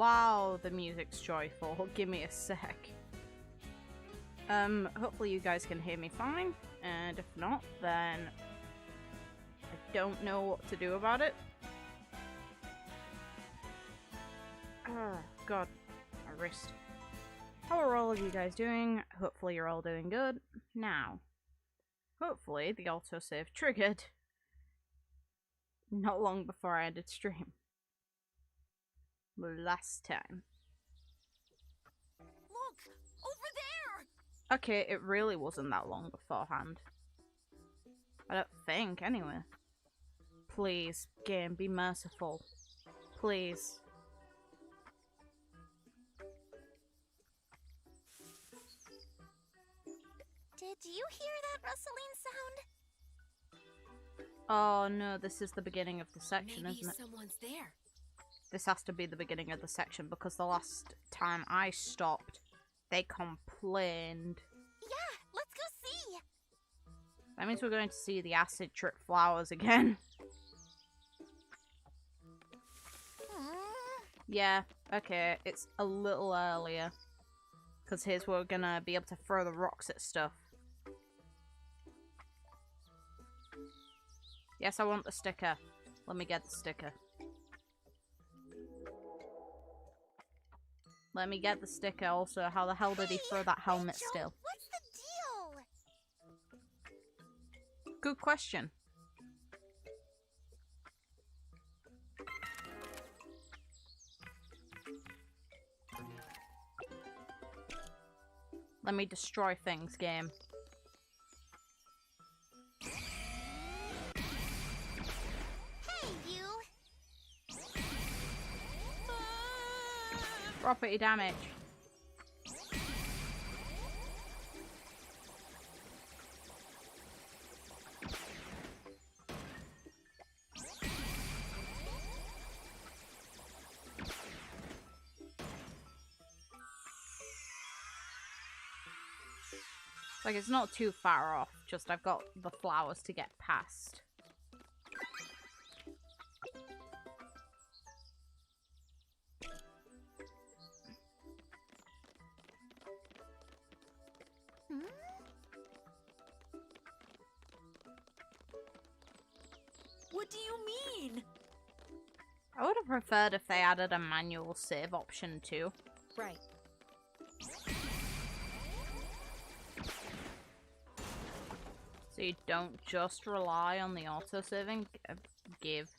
wow, the music's joyful. Give me a sec. Hopefully you guys can hear me fine, and if not, then I don't know what to do about it. Oh, God, my wrist. How are all of you guys doing? Hopefully you're all doing good. Now, hopefully the autosave triggered not long before I ended stream. Last time. Look! Over there! Okay, it really wasn't that long beforehand. I don't think, anyway. Please, game, be merciful. Please. Did you hear that rustling sound? Oh no, this is the beginning of the section, Maybe isn't it? Someone's there. This has to be the beginning of the section because the last time I stopped, they complained. Yeah, let's go see. That means we're going to see the acid trip flowers again. Yeah, okay, it's a little earlier. Because here's where we're gonna be able to throw the rocks at stuff. Yes, I want the sticker. Let me get the sticker. Let me get the sticker also. How the hell did he throw that helmet Rachel, still? What's the deal? Good question. Let me destroy things, game. Hey, you! Property damage. Like, it's not too far off, just I've got the flowers to get past. What do you mean? I would have preferred if they added a manual save option too. Right. So you don't just rely on the autosaving. Give.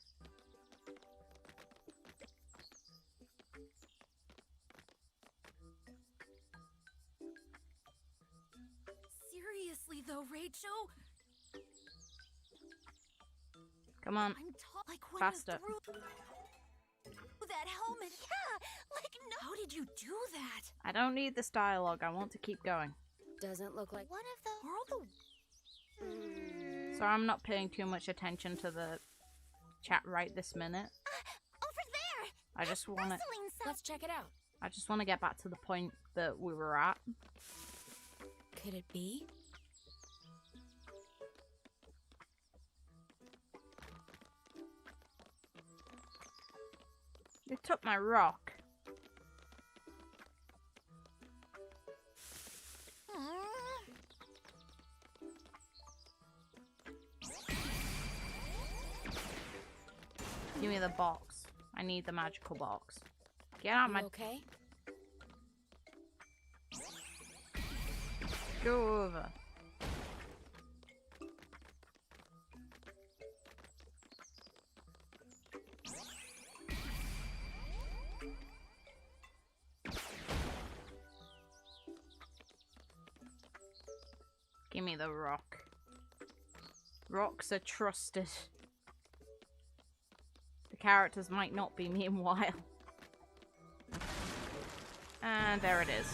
Seriously though, Rachel? Come on. I'm like when Faster. you threw that helmet. Yeah, like no. How did you do that? I don't need this dialogue. I want to keep going. Doesn't look like one of the world. So I'm not paying too much attention to the chat right this minute. Over there. I just want to. Let's check it out. I just want to get back to the point that we were at. Could it be? You took my rock. Give me the box. I need the magical box. Get out my... Okay. Go over. Give me the rock. Rocks are trusted. The characters might not be, meanwhile. And there it is.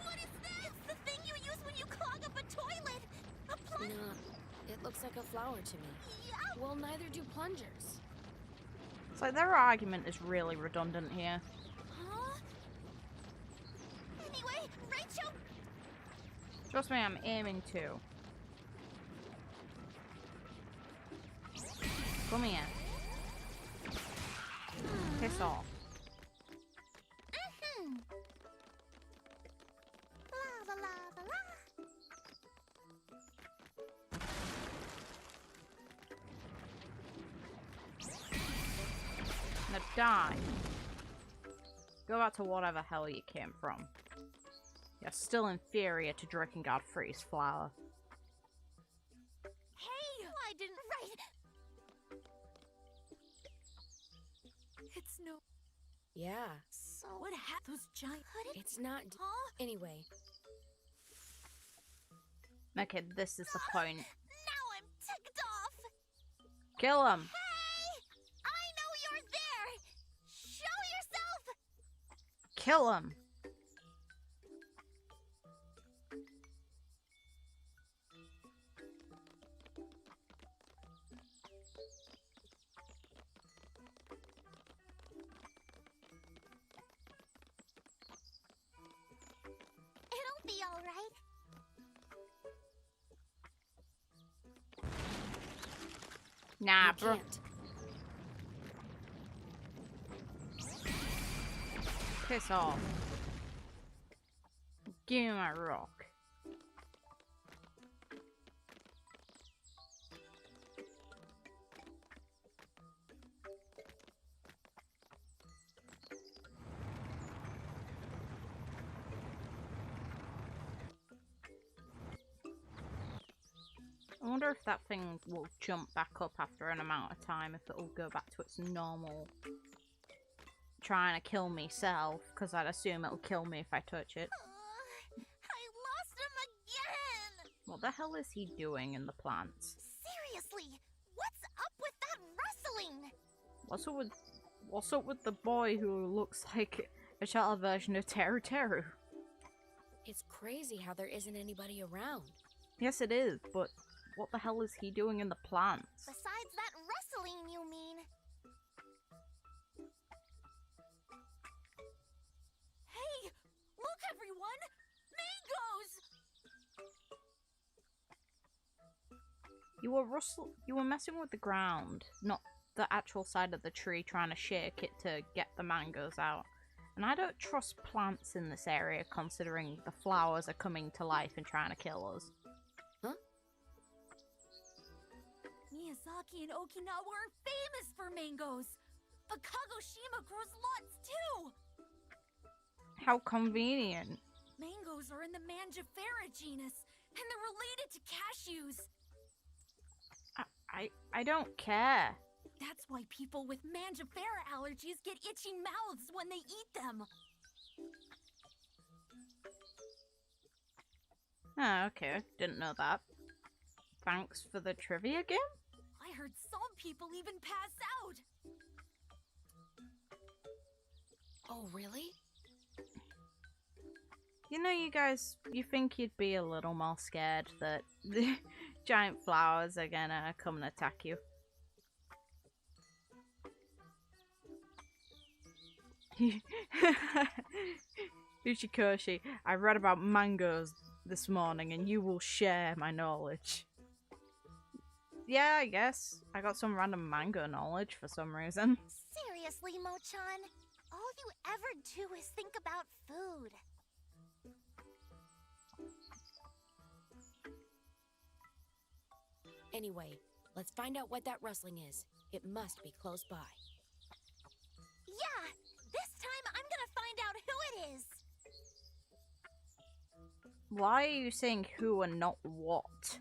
What is that? It's the thing you use when you clog up a toilet. A plunge. No, it looks like a flower to me. Yeah. Well, neither do plungers. It's like their argument is really redundant here. Huh? Anyway, Rachel. Trust me, I'm aiming to. Come here. Piss off. la la la la. Now die. Go back to whatever hell you came from. You're still inferior to Drakengard Freeze Flower. Hey, I didn't write. It's no. Yeah, So what happened? Those giant. it's not. Huh? Anyway, Okay, this is the point. Now I'm ticked off. Kill him! Hey, I know you're there. Show yourself. Kill him! It'll be all right. Nah, you bro. can't. Piss off. Give me my rock. I wonder if that thing will jump back up after an amount of time, if it'll go back to its normal trying to kill me self, because I'd assume it'll kill me if I touch it. I lost him again. What the hell is he doing in the plants? Seriously, what's up with that rustling? What's up with the boy who looks like a child version of Teru Teru? It's crazy how there isn't anybody around. Yes, it is, but what the hell is he doing in the plants? Besides that rustling, you mean? Hey, look everyone! Mangoes! You were messing with the ground, not the actual side of the tree, trying to shake it to get the mangoes out. And I don't trust plants in this area, considering the flowers are coming to life and trying to kill us. Miyazaki and Okinawa are famous for mangoes. But Kagoshima grows lots too. How convenient. Mangoes are in the Mangifera genus, and they're related to cashews. I don't care. That's why people with Mangifera allergies get itchy mouths when they eat them. Oh, okay. Didn't know that. Thanks for the trivia game? I heard some people even pass out. Oh, really? You know, you guys, you think you'd be a little more scared that the giant flowers are gonna come and attack you. Uchikoshi, I read about mangoes this morning and you will share my knowledge. Yeah, I guess. I got some random mango knowledge for some reason. Seriously, Mo-chan, all you ever do is think about food. Anyway, let's find out what that rustling is. It must be close by. Yeah, this time I'm gonna find out who it is. Why are you saying who and not what?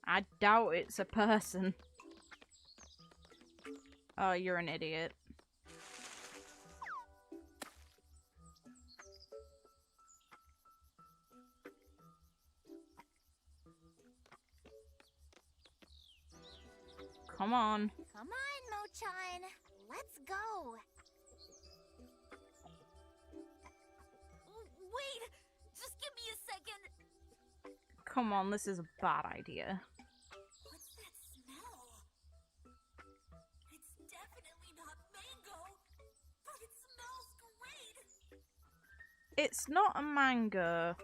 I doubt it's a person. Oh, you're an idiot. Come on. Come on, Mo-chan, let's go. Wait, just give me a second. Come on, this is a bad idea. What's that smell? It's definitely not mango, but it smells great. It's not a mango,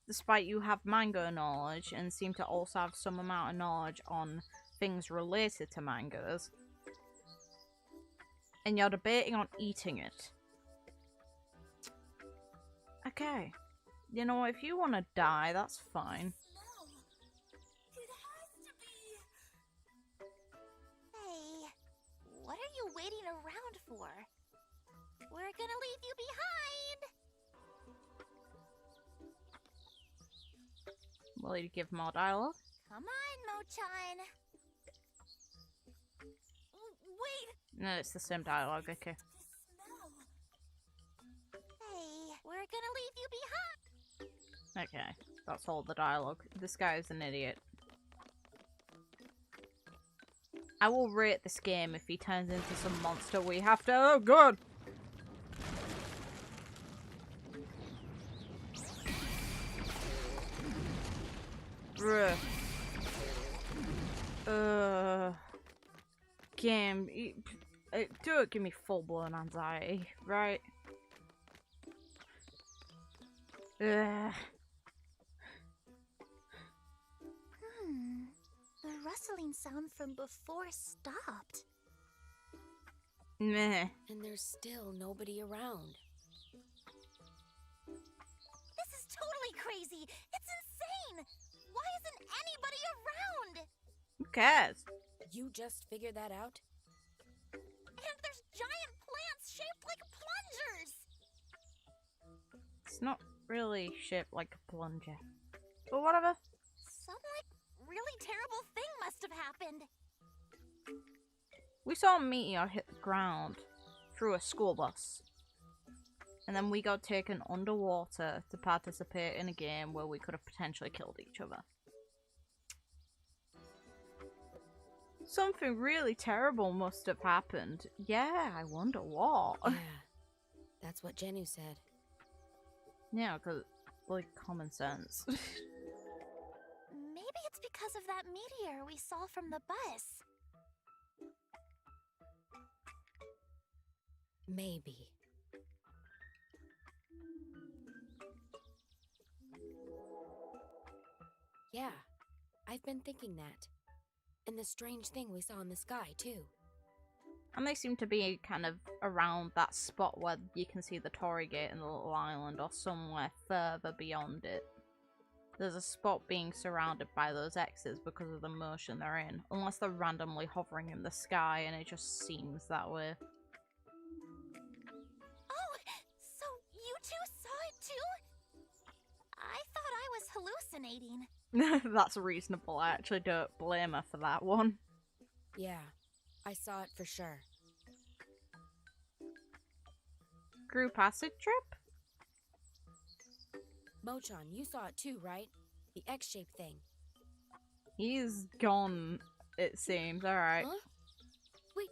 despite you have mango knowledge and seem to also have some amount of knowledge on things related to mangoes. And you're debating on eating it. Okay. You know, if you want to die, that's fine. No. It has to be. Hey, what are you waiting around for? We're gonna leave you behind. Will you give more dialogue? Come on, Mochan. Wait. No, it's the same dialogue, okay. The smell. Hey, we're gonna leave you behind. Okay, that's all the dialogue. This guy is an idiot. I will rate this game if he turns into some monster we have to— oh god! Bruh. Game, don't give me full-blown anxiety, right? The rustling sound from before stopped. Meh. And there's still nobody around. This is totally crazy. It's insane. Why isn't anybody around? Who cares? You just figured that out? And there's giant plants shaped like plungers. It's not really shaped like a plunger. But whatever. Some really terrible thing must have happened. We saw a meteor hit the ground through a school bus. And then we got taken underwater to participate in a game where we could have potentially killed each other. Something really terrible must have happened. Yeah, I wonder what. Yeah, that's what Jennu said. Yeah, because, like, common sense. Maybe it's because of that meteor we saw from the bus. Maybe. Yeah, I've been thinking that. And the strange thing we saw in the sky, too. And they seem to be kind of around that spot where you can see the Torii Gate and the little island, or somewhere further beyond it. There's a spot being surrounded by those X's because of the motion they're in. Unless they're randomly hovering in the sky and it just seems that way. Oh, so you two saw it too? I thought I was hallucinating. That's reasonable. I actually don't blame her for that one. Yeah, I saw it for sure. Group acid trip? Mochan, you saw it too, right? The X-shaped thing. He's gone, it seems. Alright. Huh? Wait,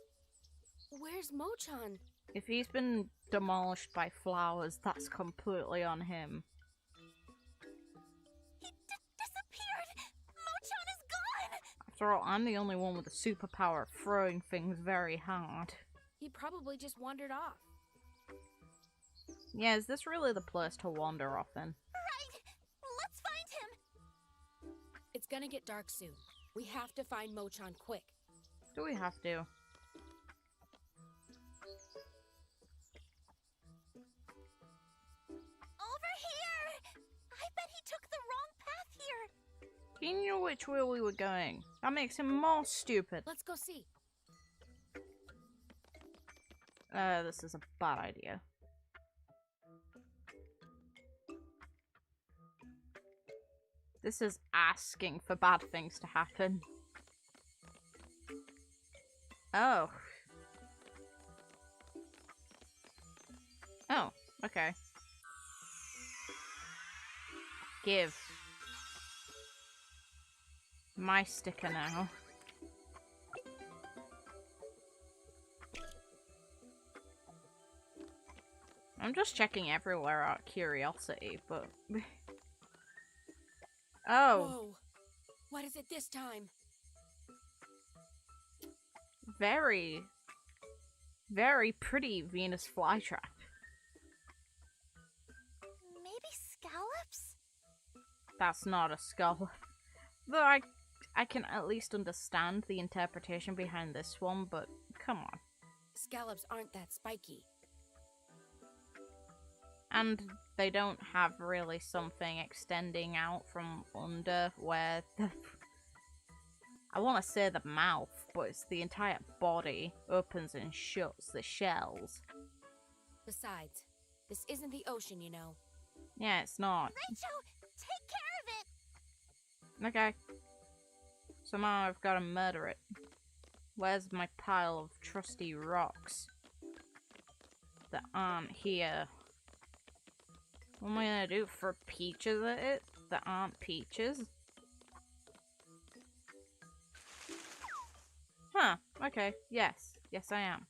where's Mochan? If he's been demolished by flowers, that's completely on him. He disappeared! Mochan is gone! After all, I'm the only one with a superpower of throwing things very hard. He probably just wandered off. Yeah, is this really the place to wander off in? Right! Let's find him! It's gonna get dark soon. We have to find Mochan quick. Do we have to? Over here! I bet he took the wrong path here! He knew which way we were going. That makes him more stupid. Let's go see. This is a bad idea. This is asking for bad things to happen. Oh. Oh, okay. Give. My sticker now. I'm just checking everywhere out of curiosity, but... Oh. Whoa. What is it this time? Very, very pretty Venus flytrap. Maybe scallops? That's not a skull. Though I can at least understand the interpretation behind this one, but come on. Scallops aren't that spiky. And they don't have really something extending out from under where the... I want to say the mouth, but it's the entire body opens and shuts, the shells. Besides, this isn't the ocean, you know. Yeah, it's not. Rachel, take care of it! Okay. Somehow I've got to murder it. Where's my pile of trusty rocks that aren't here? What am I gonna do? Throw peaches at it that aren't peaches? Huh, okay, yes. Yes, I am.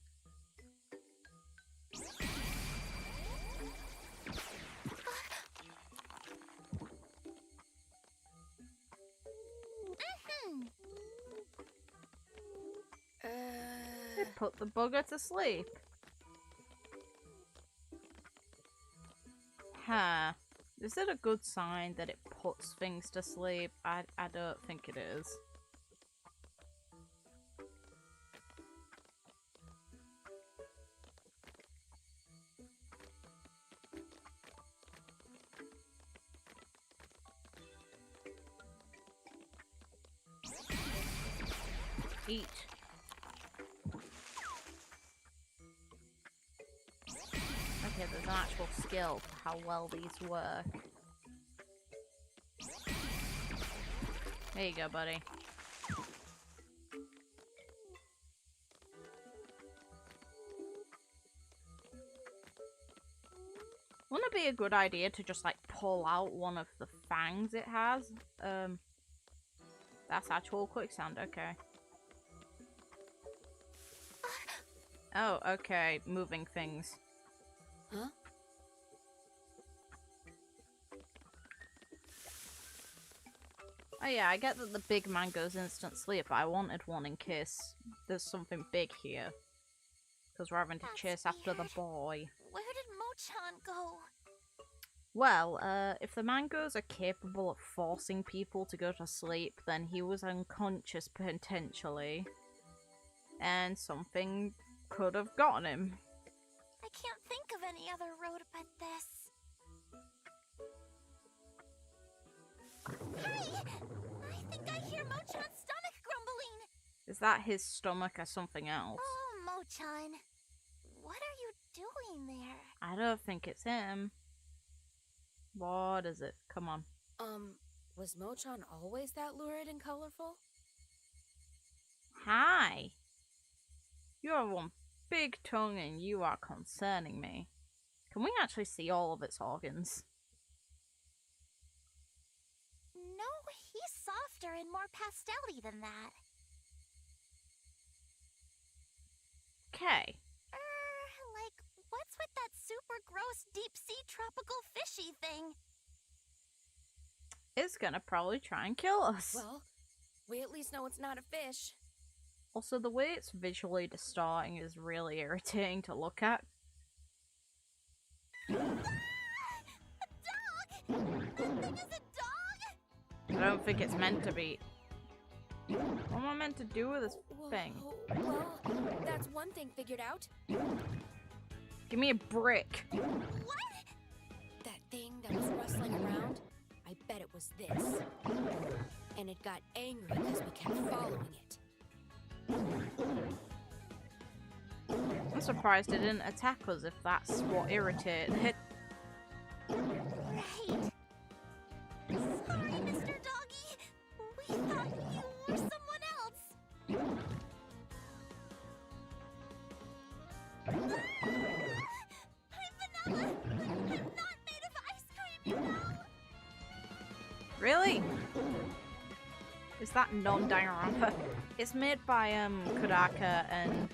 They put the bugger to sleep. Huh. Is it a good sign that it puts things to sleep? I don't think it is. Eat. Okay, there's an actual skill for how well these work. There you go, buddy. Wouldn't it be a good idea to just like pull out one of the fangs it has? That's actual quicksand, okay. Oh, okay, moving things. Huh? Oh yeah, I get that the big man goes instant sleep, but I wanted one in case there's something big here. Because we're having to chase after the boy. Where did Mochan go? Well, if the mangoes are capable of forcing people to go to sleep, then he was unconscious potentially. And something could have gotten him. I can't think of any other road but this. Hey! I think I hear Mochan's stomach grumbling. Is that his stomach or something else? Oh, Mochan. What are you doing there? I don't think it's him. What is it? Come on. Was Mochan always that lurid and colorful? Hi! You have one big tongue and you are concerning me. Can we actually see all of its organs? No, he's softer and more pastel-y than that. Okay. Like, what's with that super gross deep-sea tropical fishy thing? It's gonna probably try and kill us. Well, we at least know it's not a fish. Also, the way it's visually distorting is really irritating to look at. Ah! A dog! This thing is a dog? I don't think it's meant to be. What am I meant to do with this thing? Well, that's one thing figured out. Give me a brick. What? That thing that was rustling around, I bet it was this. And it got angry because we kept following it. I'm surprised it didn't attack us if that's what irritated it. Right. Sorry, Mr. Doggy. We thought you were someone else. I'm vanilla, but I'm not made of ice cream, you know? Really? Is that non-Danganronpa? It's made by Kodaka and...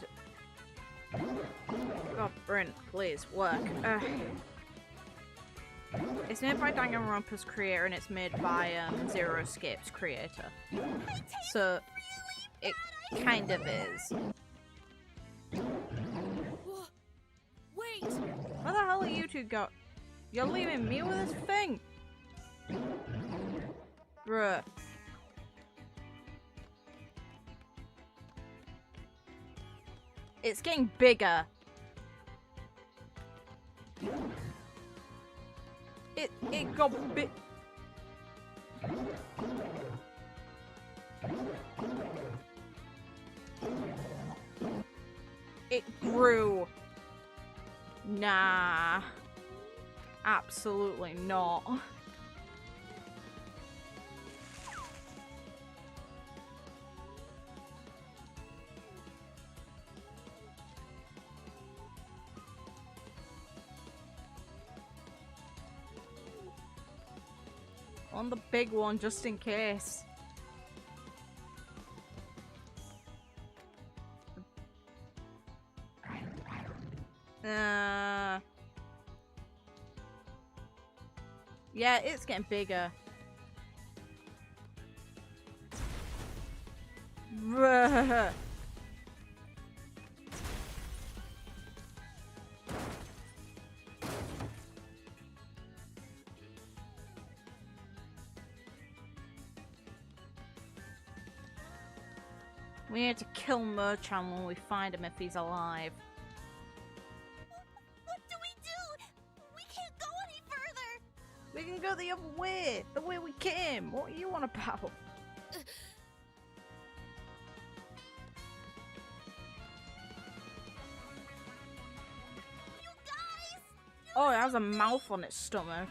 God, Brent, please, work. It's made by Danganronpa's creator and it's made by Zero Escape's creator. So, it kind of is. Wait! Where the hell are you two go? You're leaving me with this thing? Bruh. It's getting bigger. It got bit. It grew. Nah. Absolutely not. On the big one, just in case. Yeah, it's getting bigger. We need to kill Merchan when we find him if he's alive. What do we do? We can't go any further. We can go the other way, the way we came. What are you on about? You guys! Oh, it has a mouth on its stomach.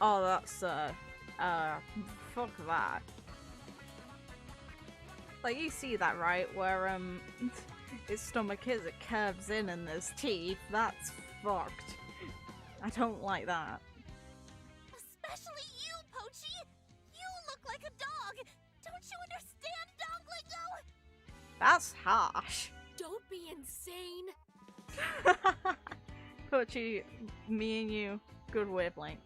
Oh, that's, fuck that. Like, you see that, right? Where, its stomach is, it curves in and there's teeth. That's fucked. I don't like that. Especially you, Pochi! You look like a dog! Don't you understand dog lingo? That's harsh. Don't be insane. Pochi, me and you, good wavelength.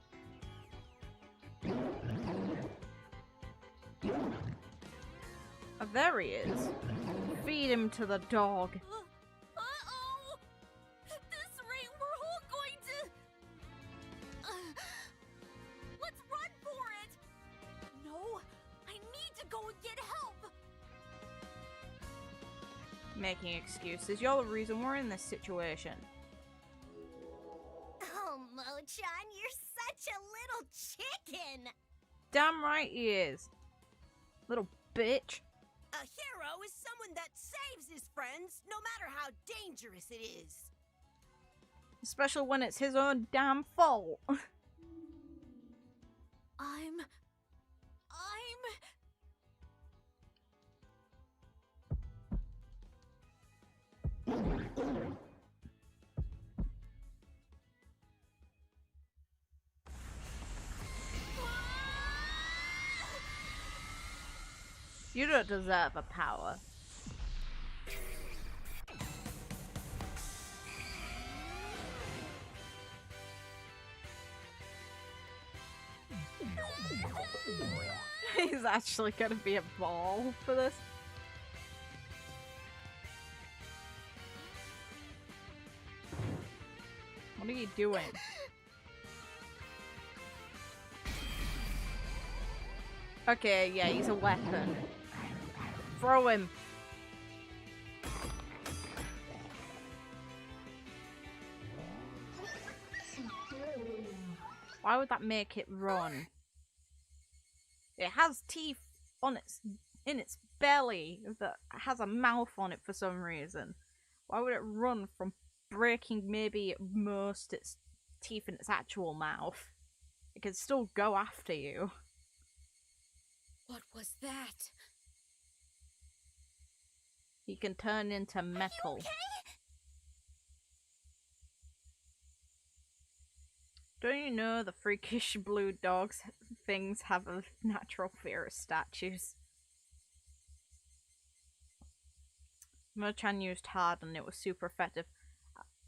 Oh, there he is. Feed him to the dog. Uh-oh! At this rate, we're all going to... let's run for it! No, I need to go and get help! Making excuses. You're the reason we're in this situation. Oh, Mo-chan, you're such a little chicken! Damn right he is. Little bitch. A hero is someone that saves his friends, no matter how dangerous it is. Especially when it's his own damn fault. I'm... You don't deserve a power. He's actually gonna be a ball for this. What are you doing? Okay, yeah, he's a weapon. Throw him. Why would that make it run? It has teeth on in its belly that has a mouth on it for some reason. Why would it run from breaking maybe at most its teeth in its actual mouth? It can still go after you. What was that? He can turn into metal. okay? Don't you know the freakish blue dogs things have a natural fear of statues? Merchan used hard and it was super effective.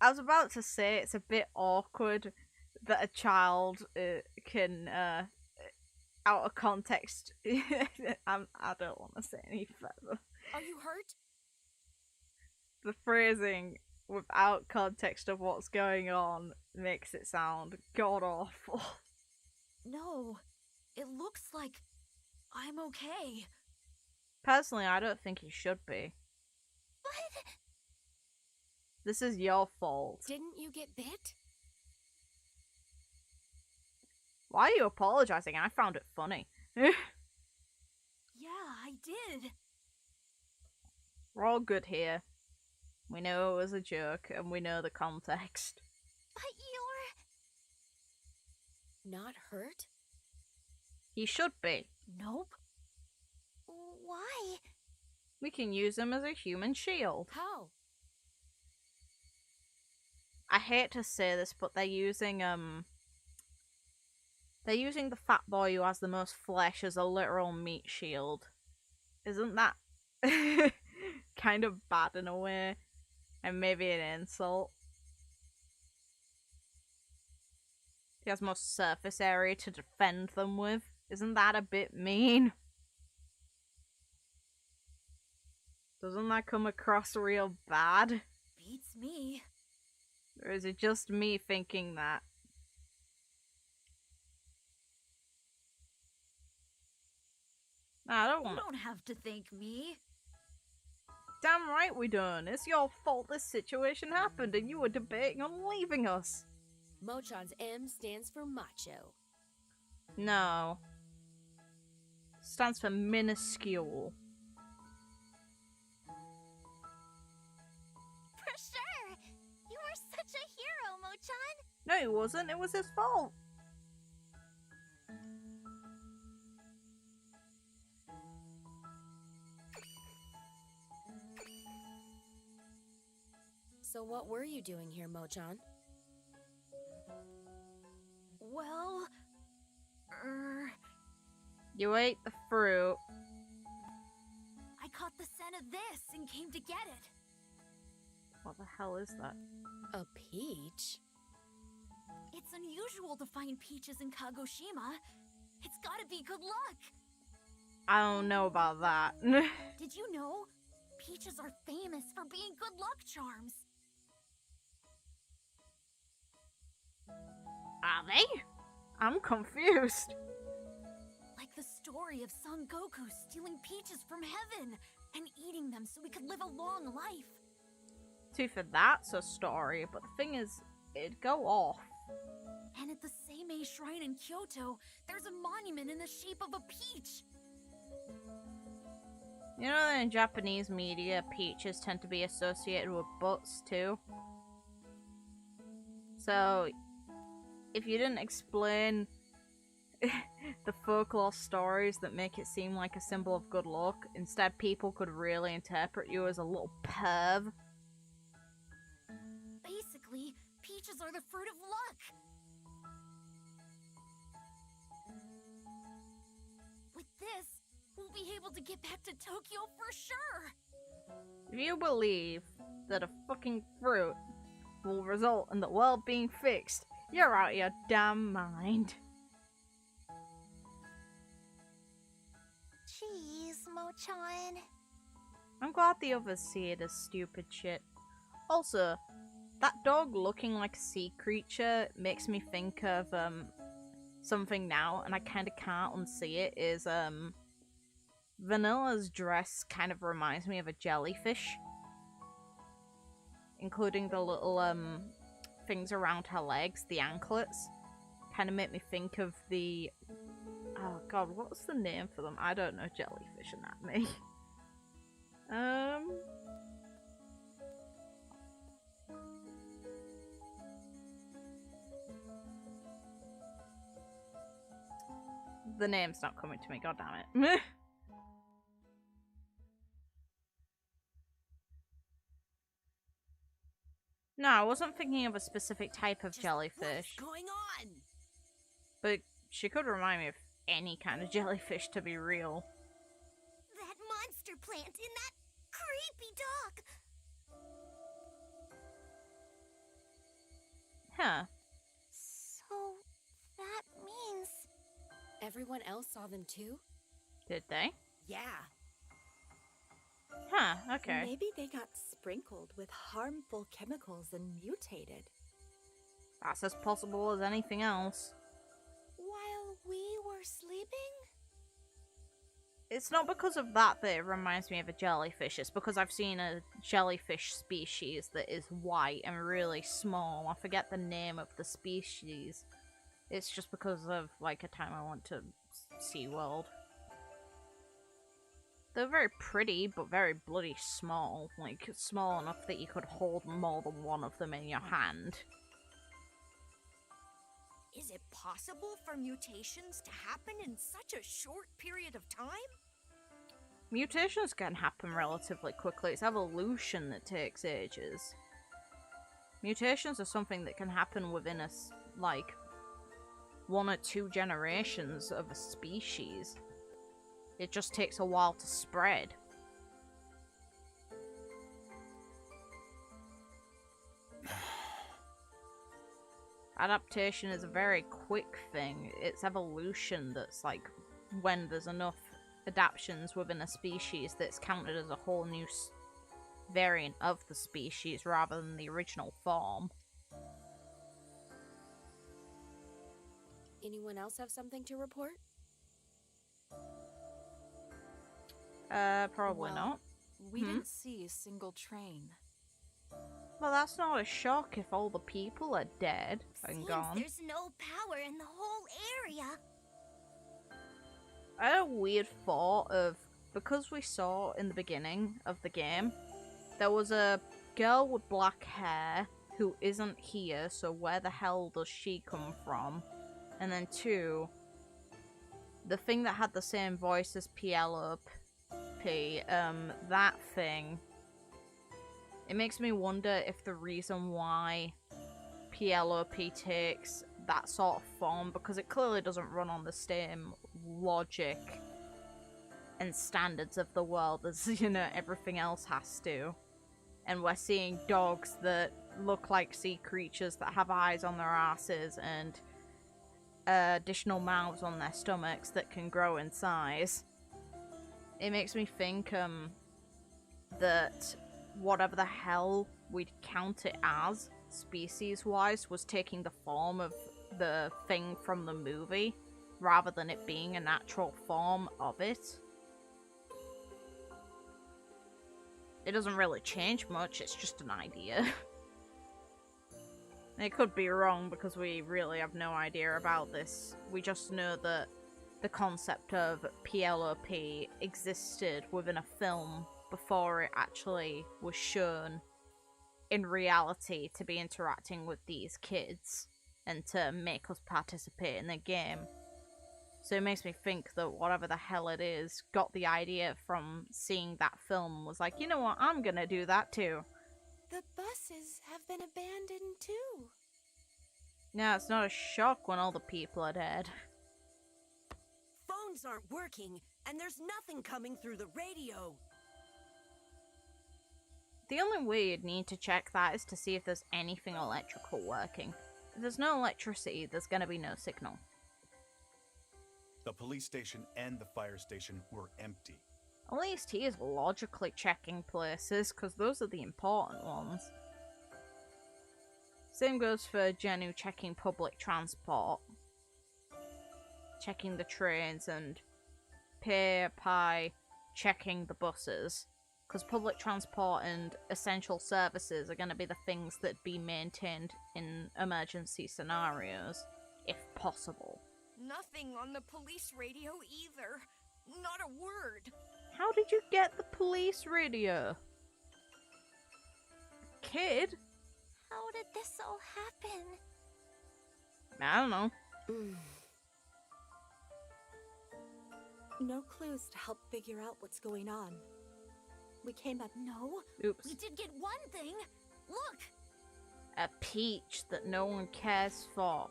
I was about to say it's a bit awkward that a child can out of context. I don't want to say any further. Are you hurt? The phrasing without context of what's going on makes it sound god awful. No, it looks like I'm okay. Personally, I don't think he should be. But... This is your fault. Didn't you get bit? Why are you apologizing? I found it funny. Yeah, I did. We're all good here. We know it was a joke, and we know the context. But you're... Not hurt? He should be. Nope. Why? We can use him as a human shield. How? I hate to say this, but they're using the fat boy who has the most flesh as a literal meat shield. Isn't that kind of bad in a way? And maybe an insult. He has most surface area to defend them with. Isn't that a bit mean? Doesn't that come across real bad? Beats me. Or is it just me thinking that? Nah, I don't You want. don't have to thank me. Damn right we don't. It's your fault this situation happened and you were debating on leaving us. Mochan's M stands for macho. No. Stands for minuscule. For sure. You are such a hero, Mochan. No, it wasn't. It was his fault. So what were you doing here, Mochan? Well, You ate the fruit. I caught the scent of this and came to get it. What the hell is that? A peach? It's unusual to find peaches in Kagoshima. It's gotta be good luck. I don't know about that. Did you know? Peaches are famous for being good luck charms. Are they? I'm confused. Like the story of Son Goku stealing peaches from heaven and eating them so we could live a long life. For that's a story, but the thing is, it'd go off. And at the Seimei Shrine in Kyoto, there's a monument in the shape of a peach. You know that in Japanese media, peaches tend to be associated with butts too? So, if you didn't explain the folklore stories that make it seem like a symbol of good luck, instead people could really interpret you as a little perv. Basically, peaches are the fruit of luck. With this, we'll be able to get back to Tokyo for sure. If you believe that a fucking fruit will result in the world being fixed, you're out of your damn mind. Jeez, Mochan. I'm glad the others see it as stupid shit. Also, that dog looking like a sea creature makes me think of something now, and I kind of can't unsee it, is Vanilla's dress kind of reminds me of a jellyfish. Including the little things around her legs, the anklets. Kind of make me think of the... Oh god, what's the name for them? I don't know jellyfish anatomy. The name's not coming to me, god damn it. No, I wasn't thinking of a specific type of jellyfish. What's going on? But she could remind me of any kind of jellyfish, to be real. That monster plant in that creepy dog. Huh. So, that means... Everyone else saw them too? Did they? Yeah. Huh, okay. Maybe they got sprinkled with harmful chemicals and mutated. That's as possible as anything else. While we were sleeping? It's not because of that that it reminds me of a jellyfish. It's because I've seen a jellyfish species that is white and really small. I forget the name of the species. It's just because of, like, a time I went to SeaWorld. They're very pretty, but very bloody small. Like, small enough that you could hold more than one of them in your hand. Is it possible for mutations to happen in such a short period of time? Mutations can happen relatively quickly. It's evolution that takes ages. Mutations are something that can happen within like, 1 or 2 generations of a species. It just takes a while to spread. Adaptation is a very quick thing. It's evolution that's like when there's enough adaptations within a species that's counted as a whole new variant of the species rather than the original form. Anyone else have something to report? Probably not. We didn't see a single train. Well, that's not a shock if all the people are dead and Seems gone. there's no power in the whole area. I had a weird thought of, because we saw in the beginning of the game, there was a girl with black hair who isn't here, so where the hell does she come from? And then 2, the thing that had the same voice as Penelope, that thing, it makes me wonder if the reason why Penelope takes that sort of form, because it clearly doesn't run on the same logic and standards of the world as, you know, everything else has to. And we're seeing dogs that look like sea creatures that have eyes on their asses and additional mouths on their stomachs that can grow in size. It makes me think that whatever the hell we'd count it as, species-wise, was taking the form of the thing from the movie, rather than it being a natural form of it. It doesn't really change much, it's just an idea. It could be wrong because we really have no idea about this. We just know that the concept of PLOP existed within a film before it actually was shown in reality to be interacting with these kids and to make us participate in the game. So it makes me think that whatever the hell it is got the idea from seeing that film, was like, you know what, I'm gonna do that too. The buses have been abandoned too. No, it's not a shock when all the people are dead. Phones aren't working, and there's nothing coming through the radio. The only way you'd need to check that is to see if there's anything electrical working. If there's no electricity, there's gonna be no signal. The police station and the fire station were empty. At least he is logically checking places, because those are the important ones. Same goes for Genu checking public transport. Checking the trains, and Pai checking the buses. Because public transport and essential services are going to be the things that be maintained in emergency scenarios, if possible. Nothing on the police radio either. Not a word. How did you get the police radio? Kid? How did this all happen? I don't know. No clues to help figure out what's going on. We came up. No. Oops. We did get one thing. Look! A peach that no one cares for.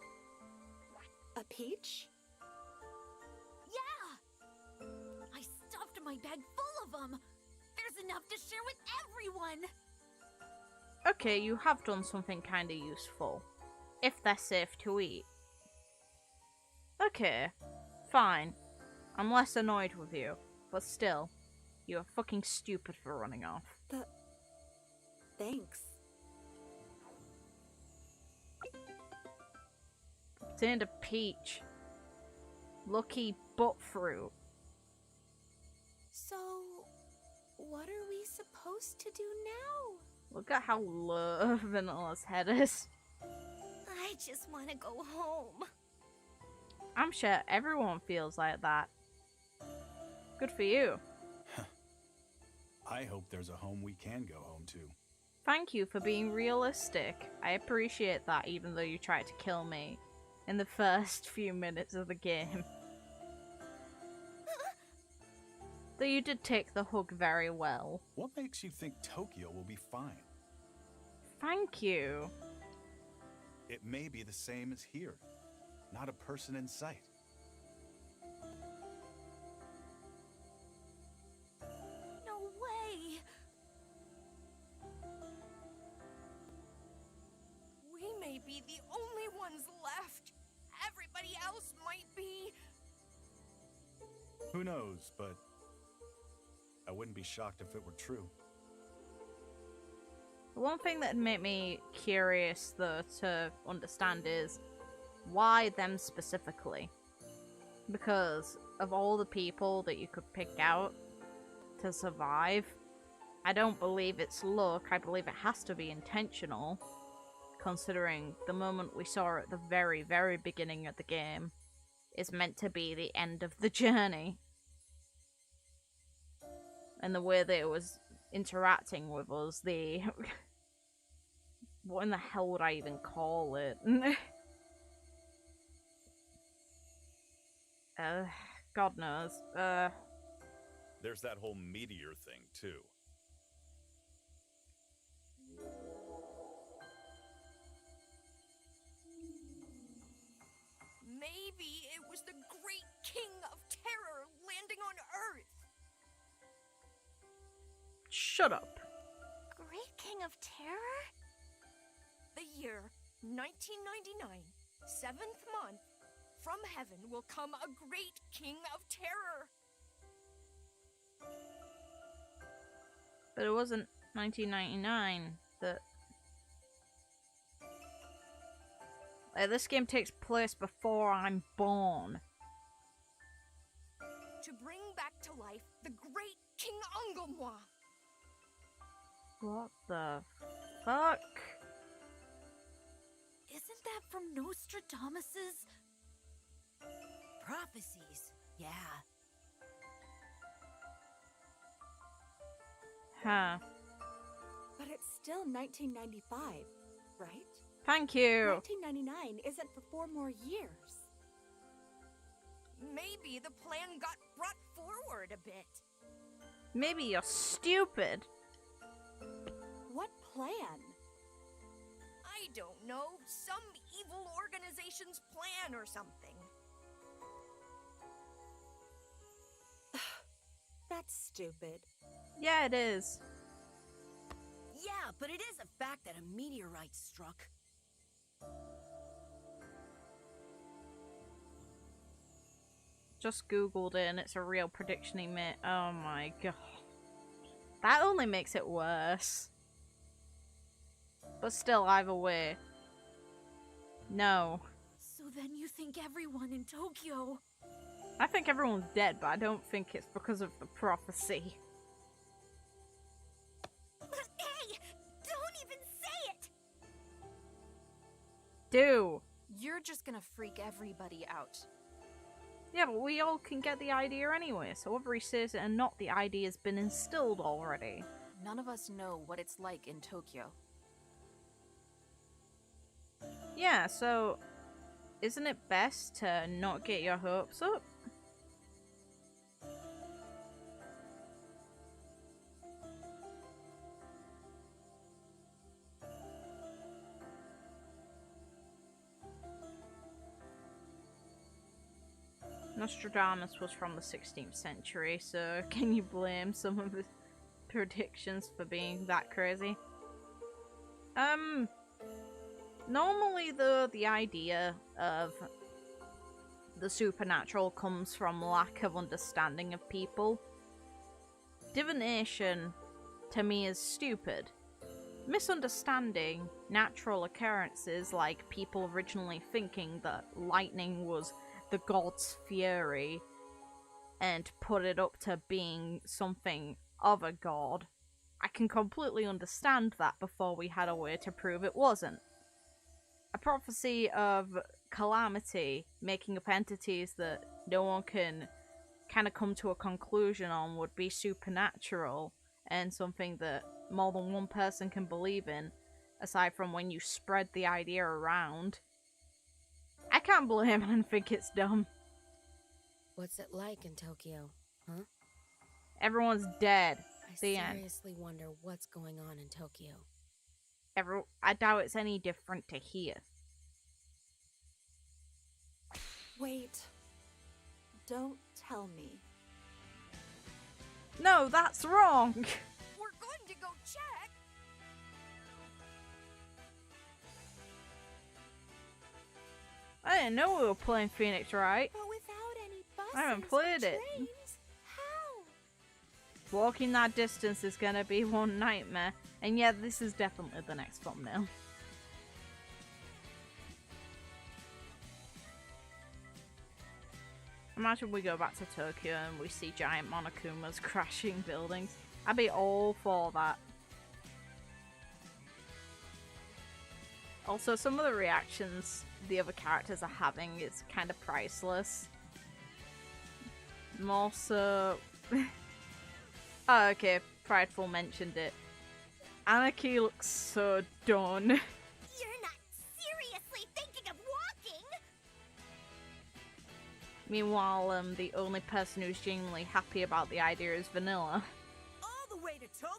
A peach? Yeah! I stuffed my bag full of them. There's enough to share with everyone. Okay, you have done something kinda useful. If they're safe to eat. Okay, fine. I'm less annoyed with you, but still, you're fucking stupid for running off. Thanks. Obtained a peach. Lucky butt fruit. So, what are we supposed to do now? Look at how low Vanilla's head is. I just want to go home. I'm sure everyone feels like that. Good for you. I hope there's a home we can go home to. Thank you for being realistic. I appreciate that, even though you tried to kill me in the first few minutes of the game. Though you did take the hug very well. What makes you think Tokyo will be fine? Thank you. It may be the same as here. Not a person in sight. No way! We may be the only ones left. Everybody else might be. Who knows, but I wouldn't be shocked if it were true. The one thing that made me curious, though, to understand is why them specifically? Because of all the people that you could pick out to survive, I don't believe it's luck. I believe it has to be intentional, considering the moment we saw at the very, very beginning of the game is meant to be the end of the journey. And the way that it was interacting with us, the... what in the hell would I even call it? God knows. There's that whole meteor thing, too. Maybe it was the great king of terror landing on Earth. Shut up. Great king of terror? The year 1999, 7th month. From heaven will come a great king of terror. But it wasn't 1999 that... this game takes place before I'm born. To bring back to life the great King Angelmoi. What the fuck? Isn't that from Nostradamus's Prophecies. Yeah. Huh. But it's still 1995, right? Thank you. 1999 isn't for 4 more years. Maybe the plan got brought forward a bit. Maybe you're stupid. What plan? I don't know. Some evil organization's plan or something. That's stupid. Yeah, it is. Yeah, but it is a fact that a meteorite struck. Just googled it and it's a real prediction he made. Oh my god. That only makes it worse. But still, either way. No. So then you think everyone in Tokyo... I think everyone's dead, but I don't think it's because of the prophecy. Hey! Don't even say it! Do. You're just gonna freak everybody out. Yeah, but we all can get the idea anyway, so whether he says it or not, the idea's been instilled already. None of us know what it's like in Tokyo. Yeah, so isn't it best to not get your hopes up? Nostradamus was from the 16th century, so can you blame some of his predictions for being that crazy? Normally though, the idea of the supernatural comes from lack of understanding of people. Divination, to me, is stupid. Misunderstanding natural occurrences, like people originally thinking that lightning was the god's fury and put it up to being something of a god. I can completely understand that before we had a way to prove it wasn't. A prophecy of calamity, making up entities that no one can kind of come to a conclusion on would be supernatural and something that more than one person can believe in, aside from when you spread the idea around. I can't blame him and think it's dumb. What's it like in Tokyo, huh? Everyone's dead. I The end. seriously wonder what's going on in Tokyo. I doubt it's any different to here. Wait. Don't tell me. No, that's wrong! We're going to go check. I didn't know we were playing Phoenix Wright. But without any buses I haven't or played it. trains, how? Walking that distance is gonna be one nightmare. And yeah, this is definitely the next thumbnail. Imagine we go back to Tokyo and we see giant Monokumas crashing buildings. I'd be all for that. Also, some of the reactions the other characters are having is kind of priceless. More so... Oh, okay, Prideful mentioned it. Anarchy looks so done. You're not seriously thinking of walking? Meanwhile, the only person who's genuinely happy about the idea is Vanilla. All the way to Tokyo?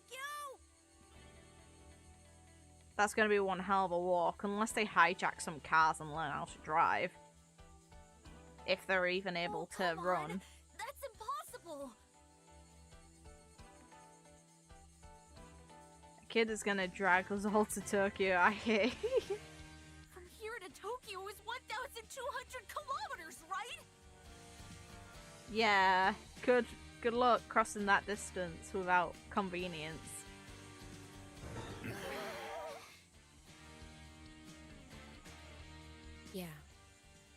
That's gonna be one hell of a walk, unless they hijack some cars and learn how to drive. If they're even able to Come run. on. That's impossible. A kid is gonna drag us all to Tokyo, I hate. From here to Tokyo is 1,200 kilometers, right? Yeah, good luck crossing that distance without convenience. Yeah,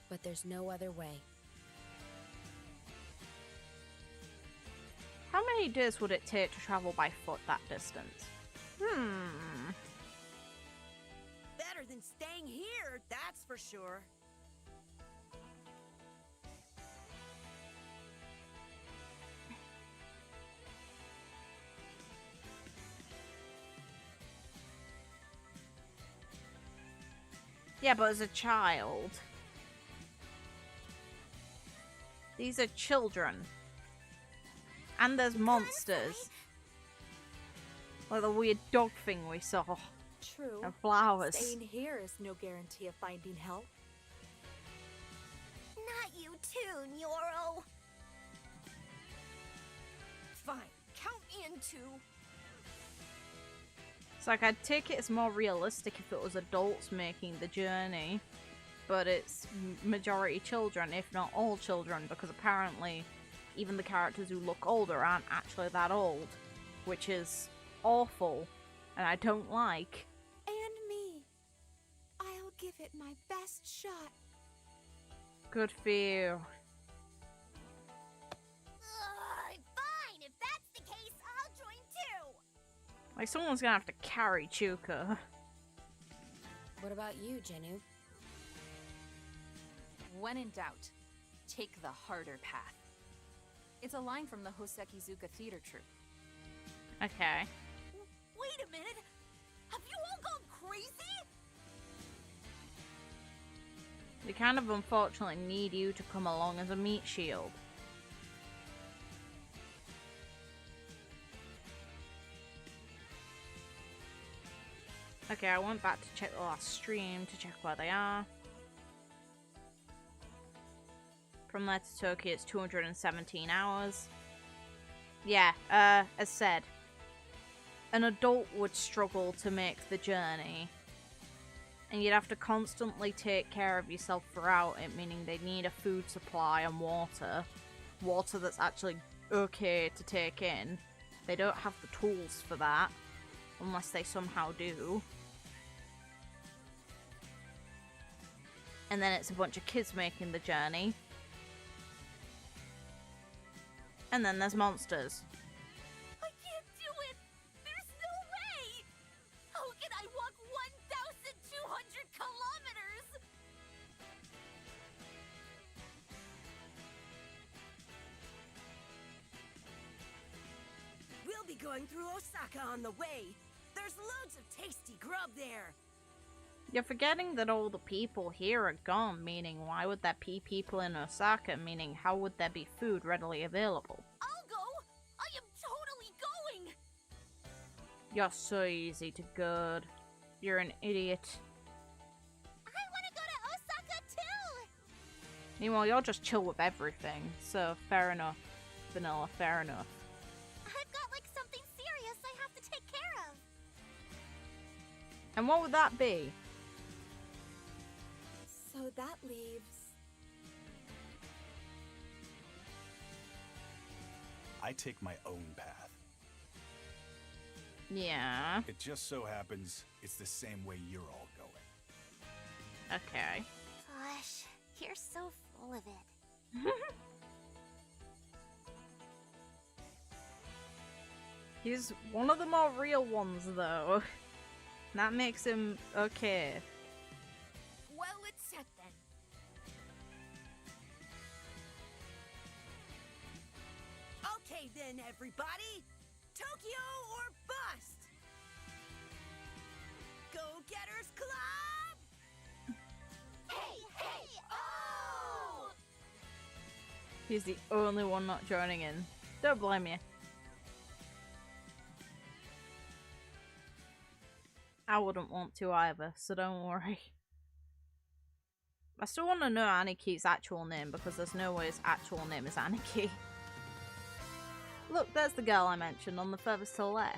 but there's no other way. How many days would it take to travel by foot that distance? Better than staying here, that's for sure. Yeah, but as a child. These are children. And there's monsters. Like the weird dog thing we saw. True. And flowers. Staying here is no guarantee of finding help. Not you too, Nyoro. Fine, count me in two. It's like, I'd take it as more realistic if it was adults making the journey. But it's majority children, if not all children, because apparently even the characters who look older aren't actually that old. Which is awful, and I don't like. And me. I'll give it my best shot. Good for you. Fine, if that's the case, I'll join too. Like, someone's gonna have to carry Chuka. What about you, Jenu? When in doubt, take the harder path. It's a line from the Hosekizuka theater troupe. Okay. Wait a minute. Have you all gone crazy? They kind of unfortunately need you to come along as a meat shield. Okay, I went back to check the last stream to check where they are. From there to Tokyo, it's 217 hours. Yeah, as said, an adult would struggle to make the journey. And you'd have to constantly take care of yourself throughout it, meaning they'd need a food supply and water. Water that's actually okay to take in. They don't have the tools for that, unless they somehow do. And then it's a bunch of kids making the journey. And then there's monsters. I can't do it. There's no way. How can I walk 1,200 kilometers? going through Osaka on the way. There's loads of tasty grub there. You're forgetting that all the people here are gone, meaning why would there be people in Osaka, meaning how would there be food readily available? I'll go! I am totally going! You're so easy to good. You're an idiot. I want to go to Osaka too! Meanwhile, you're just chill with everything, so fair enough. Vanilla, fair enough. I've got like something serious I have to take care of. And what would that be? So that leaves... I take my own path. Yeah. It just so happens it's the same way you're all going. Okay. Gosh, you're so full of it. He's one of the more real ones, though. That makes him okay. Well, it's set then. Okay then, everybody. Tokyo or bust. Go-Getters Club! Hey, hey, oh! He's the only one not joining in. Don't blame you. I wouldn't want to either, so don't worry. I still want to know Aniki's actual name because there's no way his actual name is Aniki. Look, there's the girl I mentioned on the furthest to the left.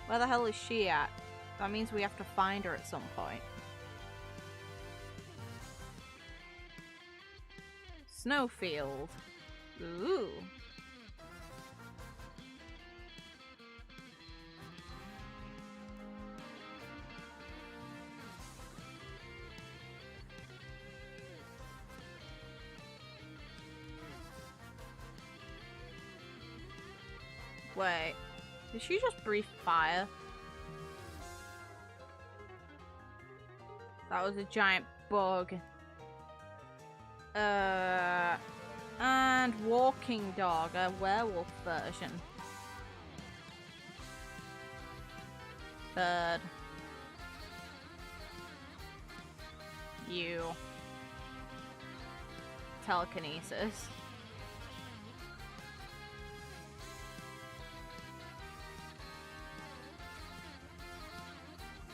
Where the hell is she at? That means we have to find her at some point. Snowfield. Ooh. Wait, did she just breathe fire? That was a giant bug. And walking dog, a werewolf version. Bird. You. Telekinesis.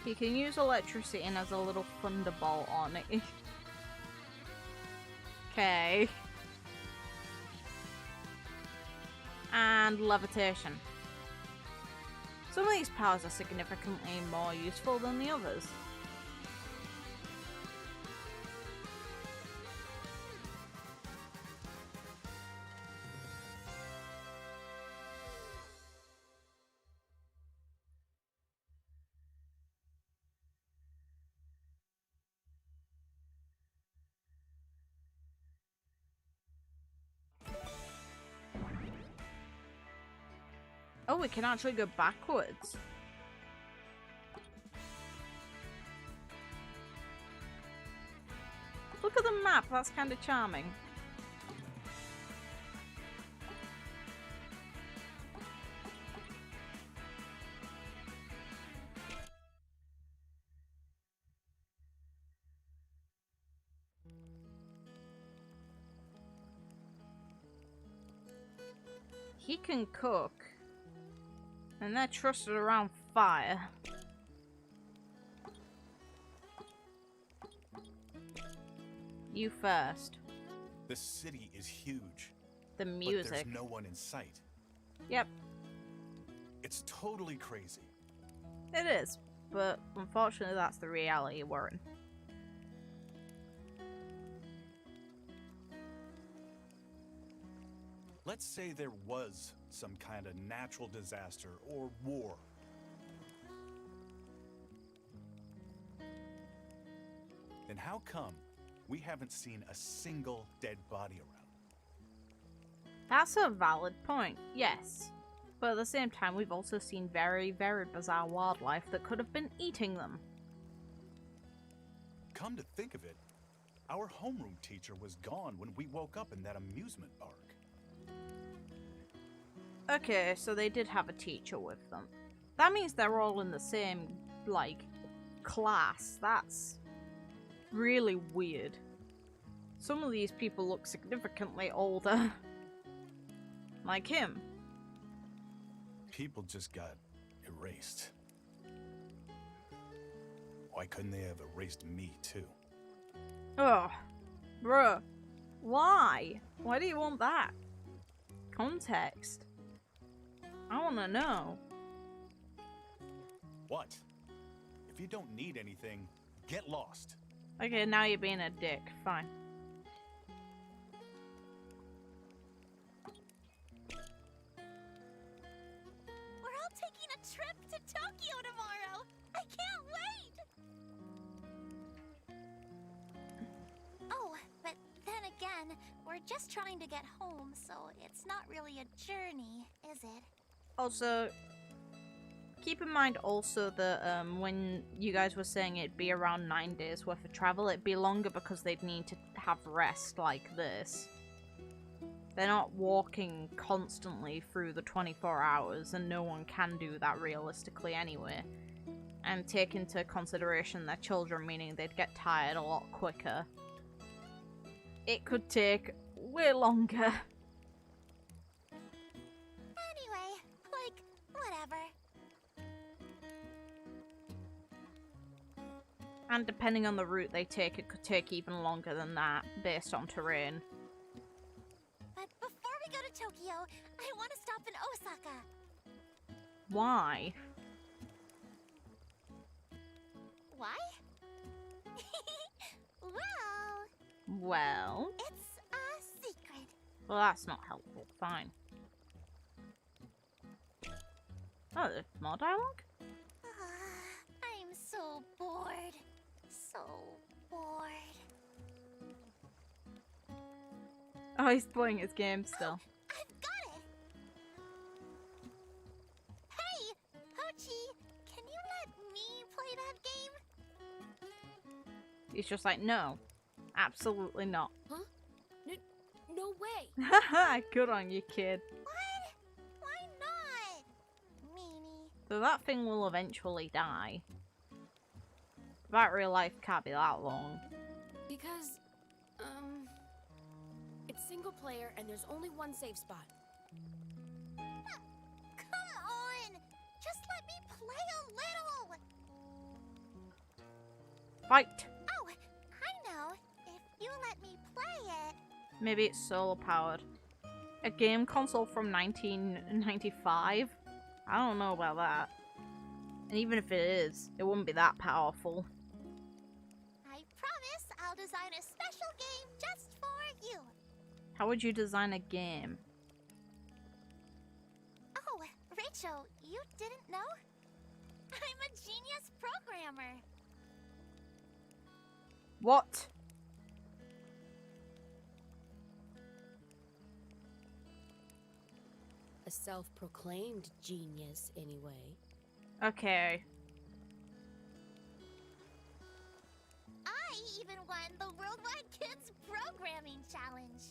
You can use electricity and has a little thunderbolt on it. Okay. And levitation. Some of these powers are significantly more useful than the others. Oh, we can actually go backwards. Look at the map, that's kind of charming. He can cook. And they're trusted around fire. You first. The city is huge. The But music. there's no one in sight. Yep, It's totally crazy. it is. But unfortunately that's the reality we're in. Let's say there was some kind of natural disaster or war. Then how come we haven't seen a single dead body around? That's a valid point, yes. But at the same time, we've also seen very, very bizarre wildlife that could have been eating them. Come to think of it, our homeroom teacher was gone when we woke up in that amusement park. Okay, so they did have a teacher with them. That means they're all in the same, like, class. That's really weird. Some of these people look significantly older. Like him. People just got erased. Why couldn't they have erased me, too? Ugh. Bruh. Why? Why do you want that? Context. I wanna know. What? If you don't need anything, get lost. Okay, now you're being a dick. Fine. We're all taking a trip to Tokyo tomorrow. I can't wait. Oh, but then again, we're just trying to get home, so it's not really a journey, is it? Also, keep in mind also that when you guys were saying it'd be around 9 days worth of travel, it'd be longer because they'd need to have rest like this. They're not walking constantly through the 24 hours, and no one can do that realistically anyway. And take into consideration their children, meaning they'd get tired a lot quicker. It could take way longer. Anyway, like, whatever. And depending on the route they take, it could take even longer than that, based on terrain. But before we go to Tokyo, I want to stop in Osaka. Why? Why? Well, Well, it's a secret. well, that's not helpful. Fine. Oh, there's more dialogue? I'm so bored. So bored. Oh, he's playing his game still. I've got it! Hey, Pochi, can you let me play that game? He's just like, no. Absolutely not. Huh? No way! Haha, good on you, kid. What? Why not? Meanie. So that thing will eventually die. That real life can't be that long. Because, it's single player and there's only one save spot. Come on! Just let me play a little! Fight! Oh, I know. If you let me play it... Maybe it's solar powered. A game console from 1995? I don't know about that. And even if it is, it wouldn't be that powerful. I promise I'll design a special game just for you. How would you design a game? Oh, Rachel, you didn't know? I'm a genius programmer. What? A self-proclaimed genius, anyway. Okay. I even won the Worldwide Kids Programming Challenge.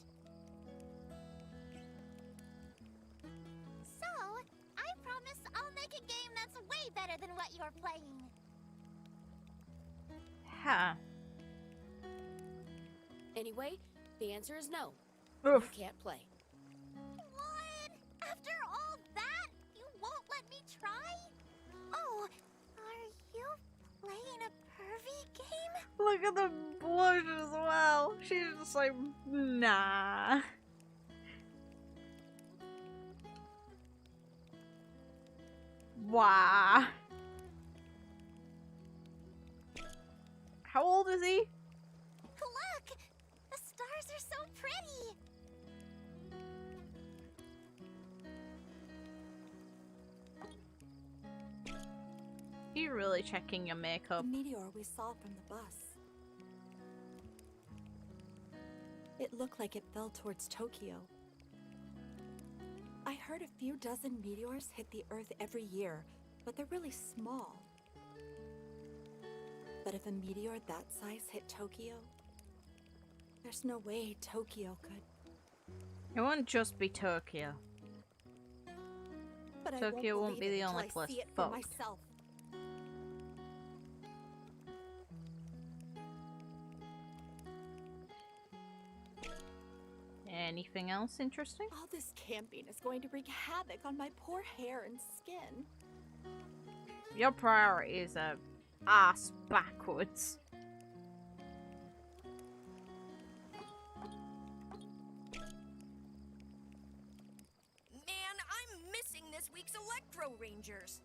So, I promise I'll make a game that's way better than what you're playing. Huh. Anyway, the answer is no. Oof. You can't play. What? After all that, you won't let me try? Oh, are you playing a pervy game? Look at the blush as well. She's just like, nah. Wow. How old is he? Look! The stars are so pretty! You really checking your makeup? The meteor we saw from the bus. It looked like it fell towards Tokyo. I heard a few dozen meteors hit the Earth every year, but they're really small. But if a meteor that size hit Tokyo, there's no way Tokyo could. It won't just be Tokyo. but I Tokyo won't won't be believe the it only until I place see it for folk. myself. Anything else interesting? All this camping is going to wreak havoc on my poor hair and skin. Your priorities are ass backwards. Man, I'm missing this week's Electro Rangers.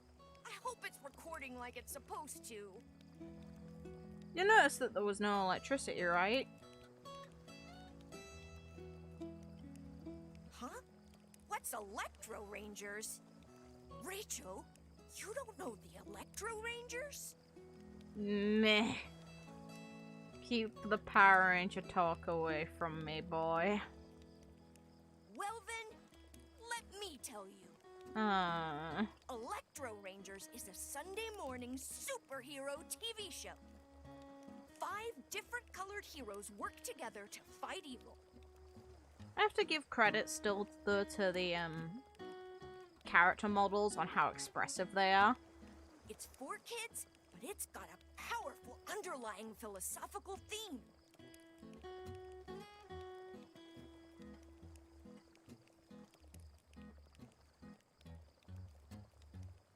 I hope it's recording like it's supposed to. You noticed that there was no electricity, right? Huh? What's Electro Rangers? Rachel, you don't know the Electro Rangers? Meh. Keep the Power Ranger talk away from me, boy. Well then, let me tell you. Electro Rangers is a Sunday morning superhero TV show. 5 different colored heroes work together to fight evil. I have to give credit still though to the character models on how expressive they are. It's for kids, but it's got a powerful underlying philosophical theme.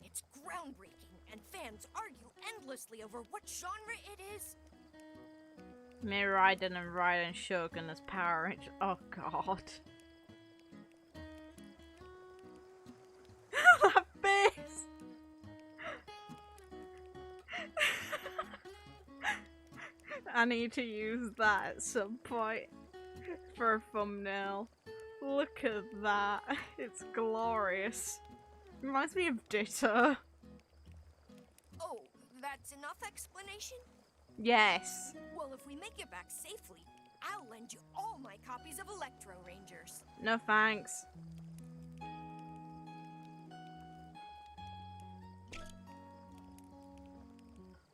It's groundbreaking, and fans argue endlessly over what genre it is. Me Raiden and Raiden Shogun as Power Ranger. Oh god. That face! I need to use that at some point for a thumbnail. Look at that. It's glorious. Reminds me of Ditto. Oh, that's enough explanation? Yes. Well, if we make it back safely, I'll lend you all my copies of Electro Rangers. No thanks.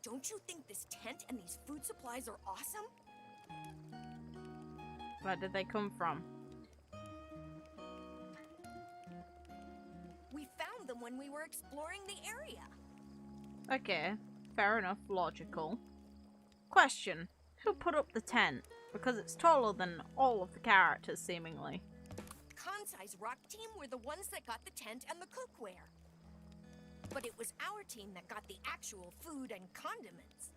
Don't you think this tent and these food supplies are awesome? Where did they come from? We found them when we were exploring the area. Okay, fair enough, logical. Question, who put up the tent? Because it's taller than all of the characters, seemingly. Kansai's rock team were the ones that got the tent and the cookware. But it was our team that got the actual food and condiments.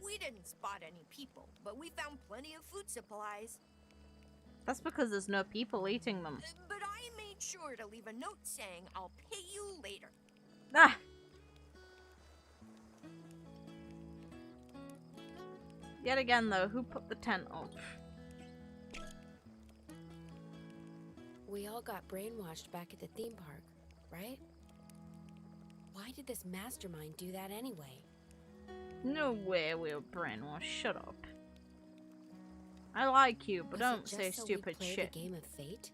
We didn't spot any people, but we found plenty of food supplies. That's because there's no people eating them. But I made sure to leave a note saying I'll pay you later. Ah! Yet again though, who put the tent up? We all got brainwashed back at the theme park, right? Why did this mastermind do that anyway? No way we were brainwashed, shut up. I like you, but Was it don't just say so stupid we'd play shit. the game of fate?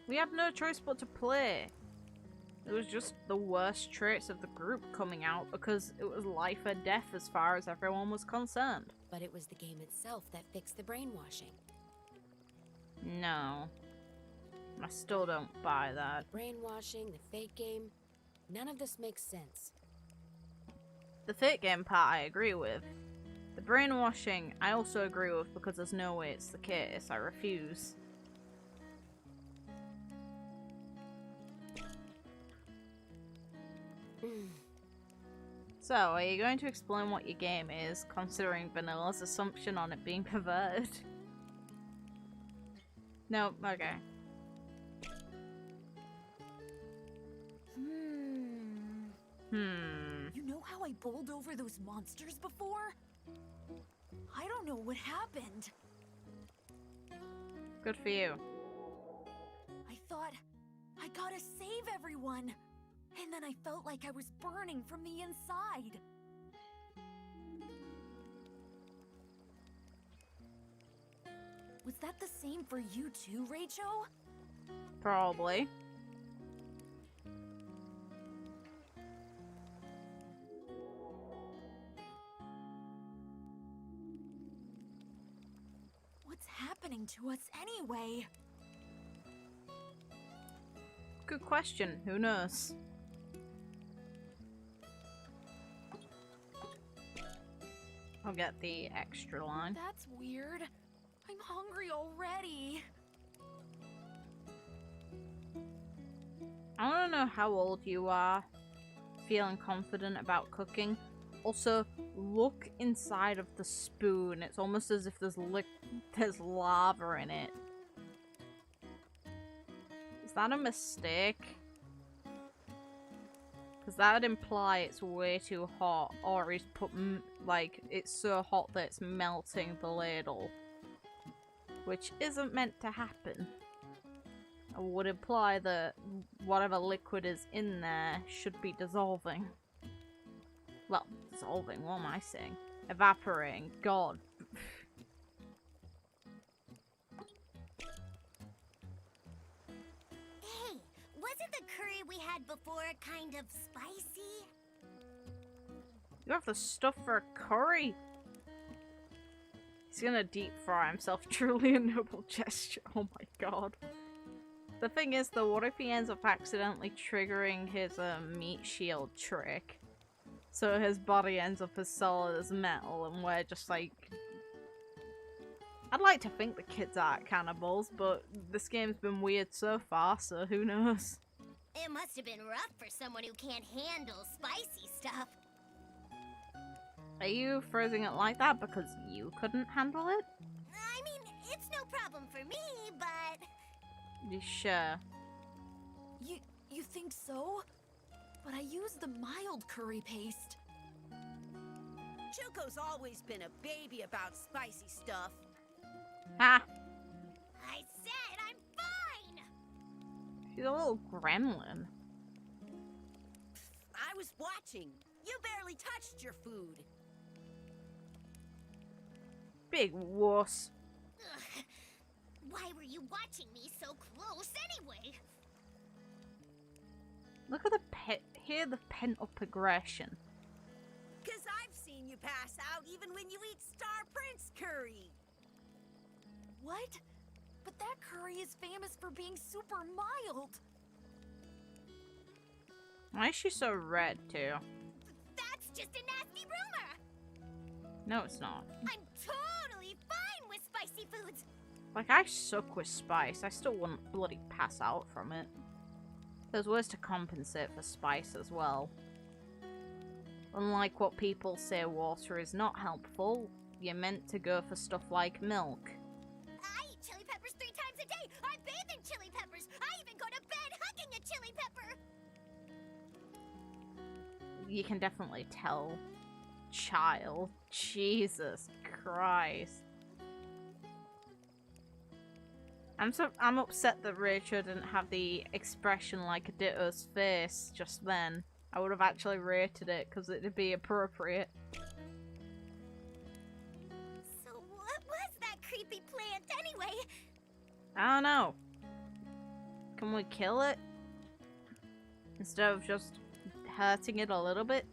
We had no choice but to play. It was just the worst traits of the group coming out because it was life or death as far as everyone was concerned. But it was the game itself that fixed the brainwashing. No. I still don't buy that. Brainwashing, the fate game, none of this makes sense. The fake game part I agree with. The brainwashing I also agree with because there's no way it's the case. I refuse. So, are you going to explain what your game is, considering Vanilla's assumption on it being perverted? No, okay. You know how I bowled over those monsters before? I don't know what happened. Good for you. I thought, I gotta save everyone. And then I felt like I was burning from the inside. Was that the same for you too, Rachel? Probably. What's happening to us anyway? Good question. Who knows? I'll get the extra line. That's weird. I'm hungry already. I want to know how old you are, feeling confident about cooking. Also, look inside of the spoon. It's almost as if there's lava in it. Is that a mistake? Because that would imply it's way too hot, or he's put, like, it's so hot that it's melting the ladle. Which isn't meant to happen. It would imply that whatever liquid is in there should be dissolving. Well, dissolving, what am I saying? Evaporating, God. Hey, wasn't the curry we had before kind of spicy? You have the stuff for a curry? He's gonna deep fry himself. Truly a noble gesture. Oh my god. The thing is though, what if he ends up accidentally triggering his meat shield trick? So his body ends up as solid as metal and we're just like... I'd like to think the kids aren't cannibals, but this game's been weird so far, so who knows? It must have been rough for someone who can't handle spicy stuff. Are you phrasing it like that because you couldn't handle it? I mean, it's no problem for me, but... You sure? You think so? But I used the mild curry paste. Chuko's always been a baby about spicy stuff. Ha! I said I'm fine! She's a little gremlin. I was watching. You barely touched your food. Big wuss. Ugh. Why were you watching me so close anyway? Look at hear the pent-up aggression. 'Cause I've seen you pass out even when you eat Star Prince curry. What? But that curry is famous for being super mild. Why is she so red too? That's just a nasty rumor! No, it's not. I'm totally fine with spicy foods! Like, I suck with spice. I still wouldn't bloody pass out from it. There's ways to compensate for spice as well. Unlike what people say water is not helpful, you're meant to go for stuff like milk. I eat chili peppers 3 times a day! I bathe in chili peppers! I even go to bed hugging a chili pepper! You can definitely tell. Child. Jesus Christ. I'm upset that Rachel didn't have the expression like a Ditto's face just then. I would have actually rated it because it'd be appropriate. So what was that creepy plant anyway? I don't know. Can we kill it? Instead of just hurting it a little bit?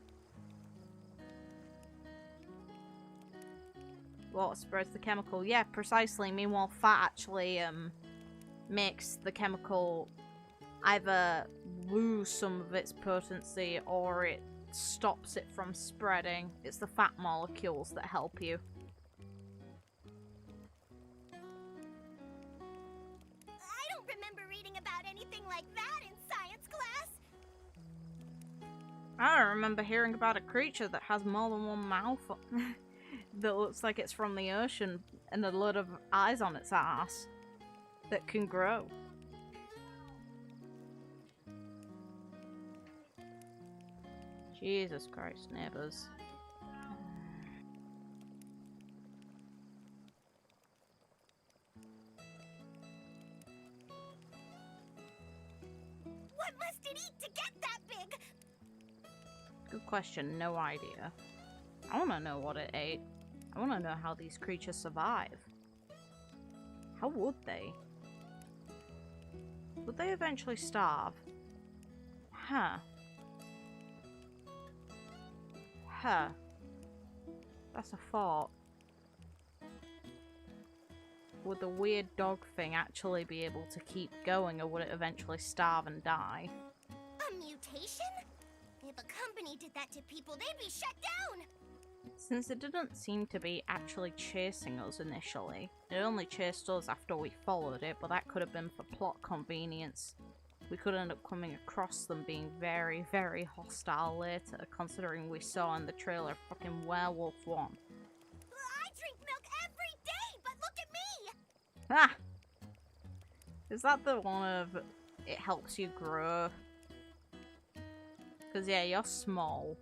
Water spreads the chemical. Yeah, precisely. Meanwhile, fat actually makes the chemical either lose some of its potency or it stops it from spreading. It's the fat molecules that help you. I don't remember reading about anything like that in science class. I don't remember hearing about a creature that has more than one mouth that looks like it's from the ocean and a load of eyes on its ass that can grow. Jesus Christ, neighbours. What must it eat to get that big? Good question, no idea. I want to know what it ate. I want to know how these creatures survive. How would they? Would they eventually starve? Huh. Huh. That's a thought. would the weird dog thing actually be able to keep going, or would it eventually starve and die? A mutation? If a company did that to people, they'd be shut down! Since it didn't seem to be actually chasing us initially, it only chased us after we followed it, but that could have been for plot convenience. We could end up coming across them being very, very hostile later, considering we saw in the trailer fucking Werewolf 1. I drink milk every day, but look at me! Ah! Is that the one of it helps you grow? Because yeah, you're small.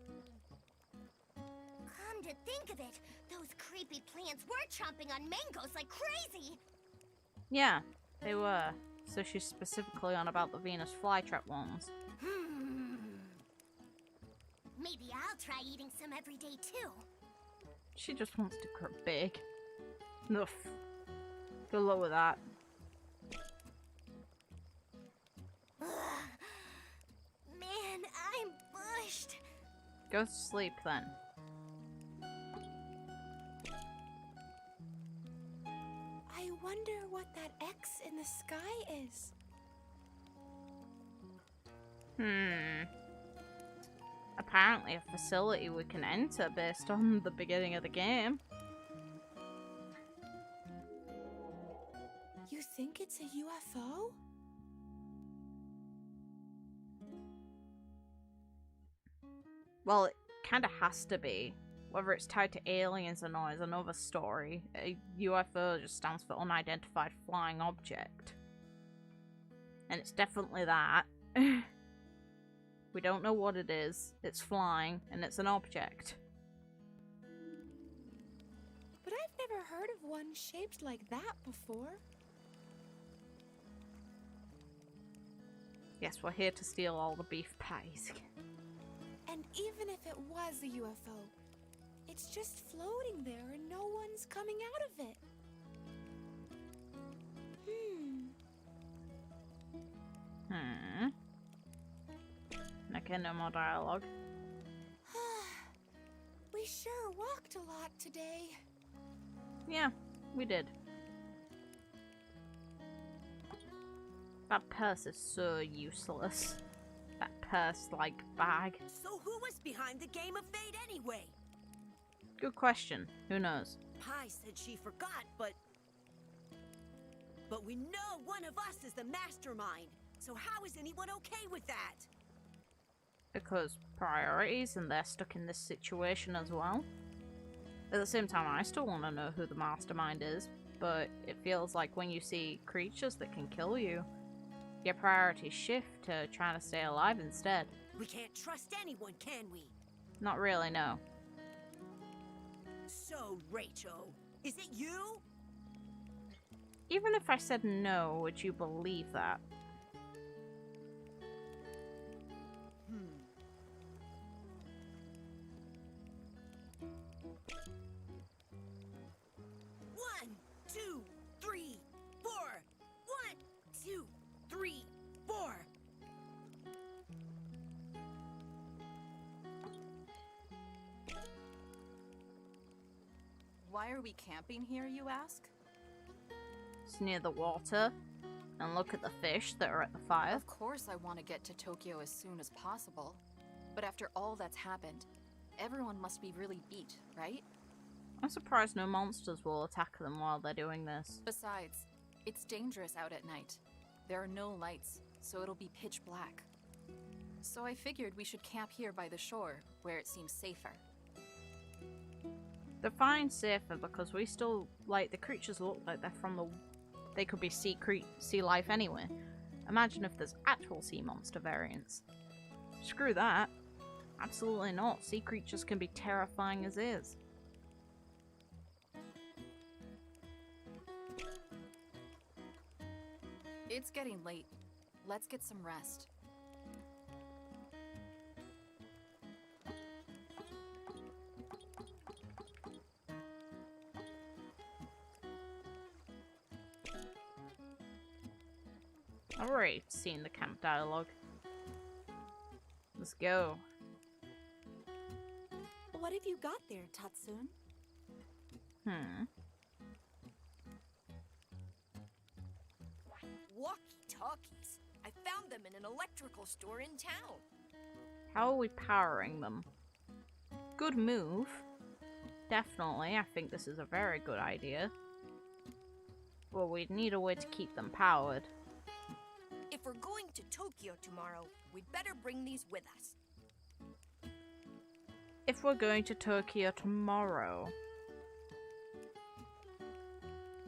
Come to think of it, those creepy plants were chomping on mangoes like crazy! Yeah, they were. So she's specifically on about the Venus flytrap ones. Maybe I'll try eating some every day too. She just wants to grow big. Enough. Good luck with that. Man, I'm bushed. Go to sleep then. I wonder what that X in the sky is. Apparently a facility we can enter based on the beginning of the game. You think it's a UFO? Well, it kind of has to be. Whether it's tied to aliens or not is another story. A UFO just stands for unidentified flying object. And it's definitely that. We don't know what it is. It's flying, and it's an object. But I've never heard of one shaped like that before. Yes, we're here to steal all the beef pies. And even if it was a UFO, it's just floating there and no one's coming out of it. Okay, no more dialogue. We sure walked a lot today. Yeah, we did. That purse is so useless. That purse-like bag. So who was behind the game of fate anyway? Good question. Who knows? Pi said she forgot, but we know one of us is the mastermind. So how is anyone okay with that? Because priorities, and they're stuck in this situation as well. At the same time, I still want to know who the mastermind is, but it feels like when you see creatures that can kill you, your priorities shift to trying to stay alive instead. We can't trust anyone, can we? Not really, no. So, Rachel, is it you? Even if I said no, would you believe that? One, two, three, four. 1, 2, 3, 4. Why are we camping here, you ask? It's near the water, and look at the fish that are at the fire. Of course I want to get to Tokyo as soon as possible. But after all that's happened, everyone must be really beat, right? I'm surprised no monsters will attack them while they're doing this. Besides, it's dangerous out at night. There are no lights, so it'll be pitch black. So I figured we should camp here by the shore, where it seems safer. They're fine safer because we still, like, the creatures look like they're from the... They could be sea life anyway. Imagine if there's actual sea monster variants. Screw that. Absolutely not. Sea creatures can be terrifying as is. It's getting late. Let's get some rest. Alright, seen the camp dialogue. Let's go. What have you got there, Tatsun? walkie-talkies. I found them in an electrical store in town. How are we powering them? Good move. Definitely, I think this is a very good idea. Well, we'd need a way to keep them powered. If we're going to Tokyo tomorrow, we'd better bring these with us. If we're going to Tokyo tomorrow,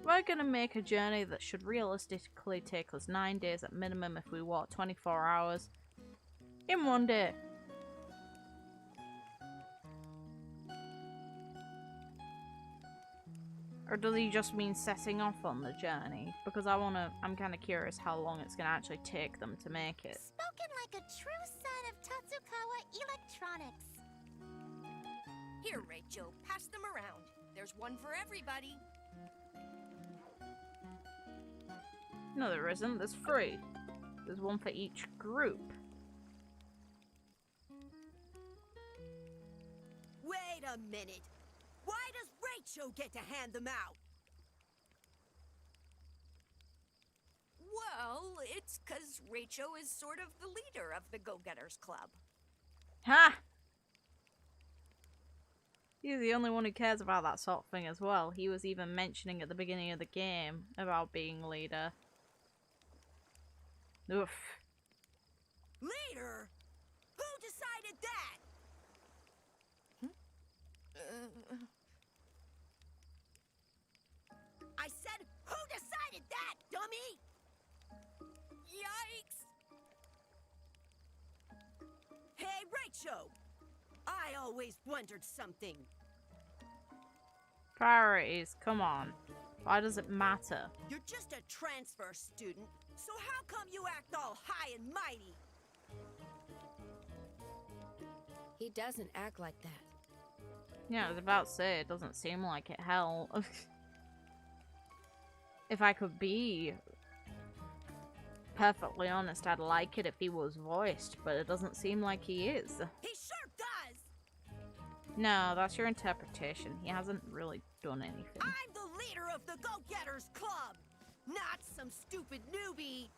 we're gonna make a journey that should realistically take us 9 days at minimum if we walk 24 hours in 1 day. Or does he just mean setting off on the journey? Because I'm kind of curious how long it's gonna actually take them to make it. Spoken like a true son of Tatsukawa Electronics. Here, Rachel, pass them around. There's one for everybody. No, there isn't. There's 3. There's one for each group. Wait a minute. Why does Rachel get to hand them out? Well, it's 'cause Rachel is sort of the leader of the Go-Getters Club. Ha! He's the only one who cares about that sort of thing as well. He was even mentioning at the beginning of the game about being leader. Oof. Leader? Who decided that? I said, who decided that, dummy? Yikes! Hey, Rachel! I always wondered something. Priorities, come on. Why does it matter? You're just a transfer student, so how come you act all high and mighty? He doesn't act like that. Yeah, I was about to say, it doesn't seem like it. Hell. If I could be perfectly honest, I'd like it if he was voiced, but it doesn't seem like he is. He sure does! No, that's your interpretation. He hasn't really done anything. I'm the leader of the Go-Getters Club, not some stupid newbie.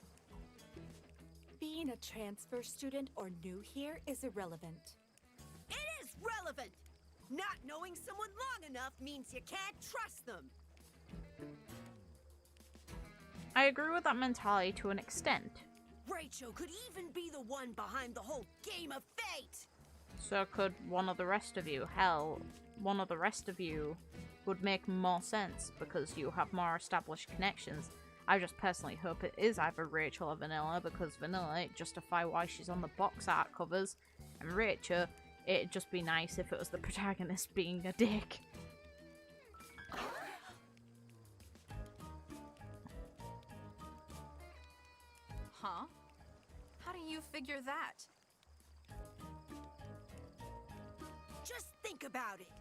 Being a transfer student or new here is irrelevant. It is relevant. Not knowing someone long enough means you can't trust them. I agree with that mentality to an extent. Rachel could even be the one behind the whole game of fate. So could one of the rest of you. Hell, one of the rest of you would make more sense because you have more established connections. I just personally hope it is either Rachel or Vanilla, because Vanilla, it justify why she's on the box art covers, and Rachel, it'd just be nice if it was the protagonist being a dick. Huh? How do you figure that? Just think about it.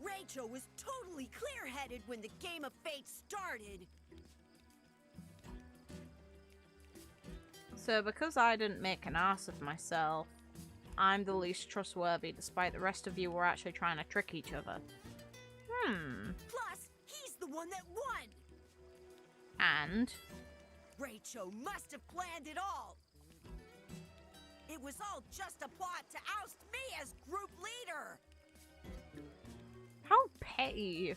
Rachel was totally clear-headed when the game of fate started. So because I didn't make an ass of myself, I'm the least trustworthy, despite the rest of you were actually trying to trick each other. Plus, he's the one that won. And? Rachel must have planned it all. It was all just a plot to oust me as group leader. How petty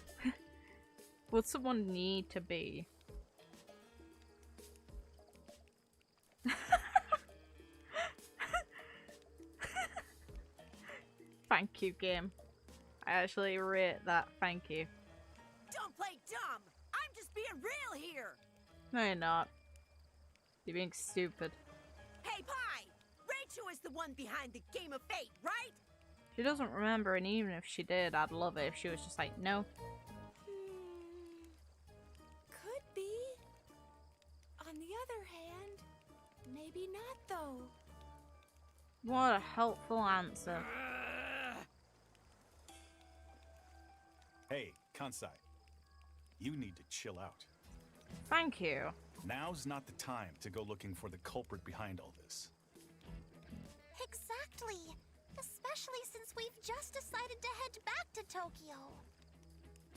would someone need to be? Thank you, game. I actually rate that. Thank you. Don't play dumb. I'm just being real here. No, you're not. You're being stupid. Hey, Pie. Rachel is the one behind the game of fate, right? She doesn't remember, and even if she did, I'd love it if she was just like, no. Could be. On the other hand, maybe not though. What a helpful answer. Hey, Kansai. You need to chill out. Thank you. Now's not the time to go looking for the culprit behind all this. Exactly. Especially since we've just decided to head back to Tokyo.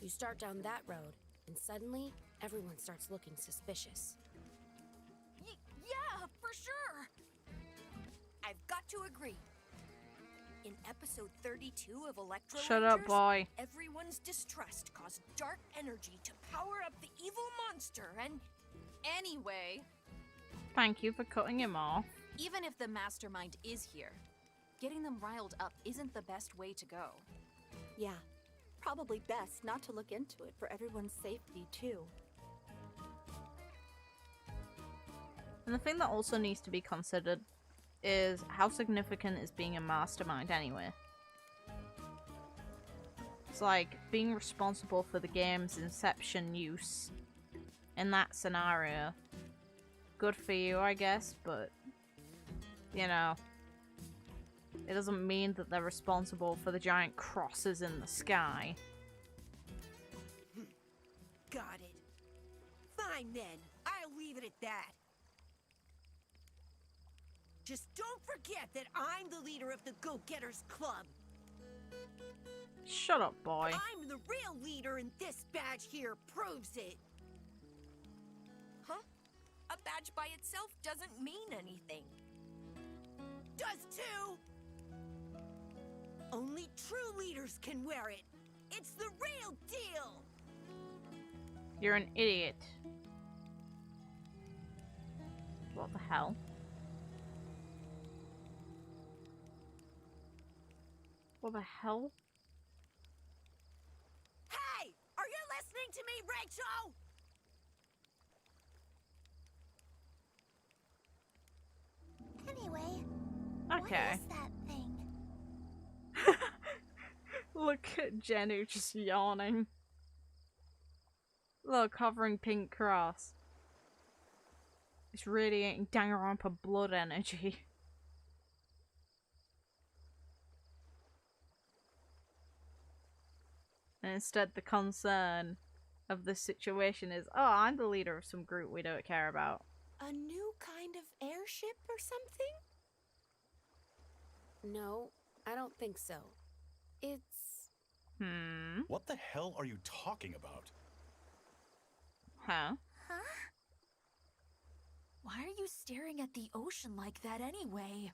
You start down that road, and suddenly, everyone starts looking suspicious. got to agree. In episode 32 of Electro Shut up, Rangers, boy. everyone's distrust caused dark energy to power up the evil monster and... Anyway, Thank you for cutting him off. even if the mastermind is here, getting them riled up isn't the best way to go. Yeah, probably best not to look into it for everyone's safety, too. And the thing that also needs to be considered is how significant is being a mastermind anyway. It's like being responsible for the game's inception use in that scenario. Good for you, I guess, but you know, it doesn't mean that they're responsible for the giant crosses in the sky. Got it. Fine then. I'll leave it at that. Just don't forget that I'm the leader of the Go-Getters Club. Shut up, boy. I'm the real leader, and this badge here proves it. Huh? A badge by itself doesn't mean anything. Does too. Only true leaders can wear it. It's the real deal. You're an idiot. What the hell? What the hell? Hey, are you listening to me, Rachel? Anyway, Okay. what is that thing? Look at Jenny just yawning. Look, hovering pink cross. It's radiating Danganronpa blood energy. And instead the concern of the situation is, oh, I'm the leader of some group we don't care about. A new kind of airship or something? No, I don't think so. It's... What the hell are you talking about? Huh? Huh? Why are you staring at the ocean like that anyway?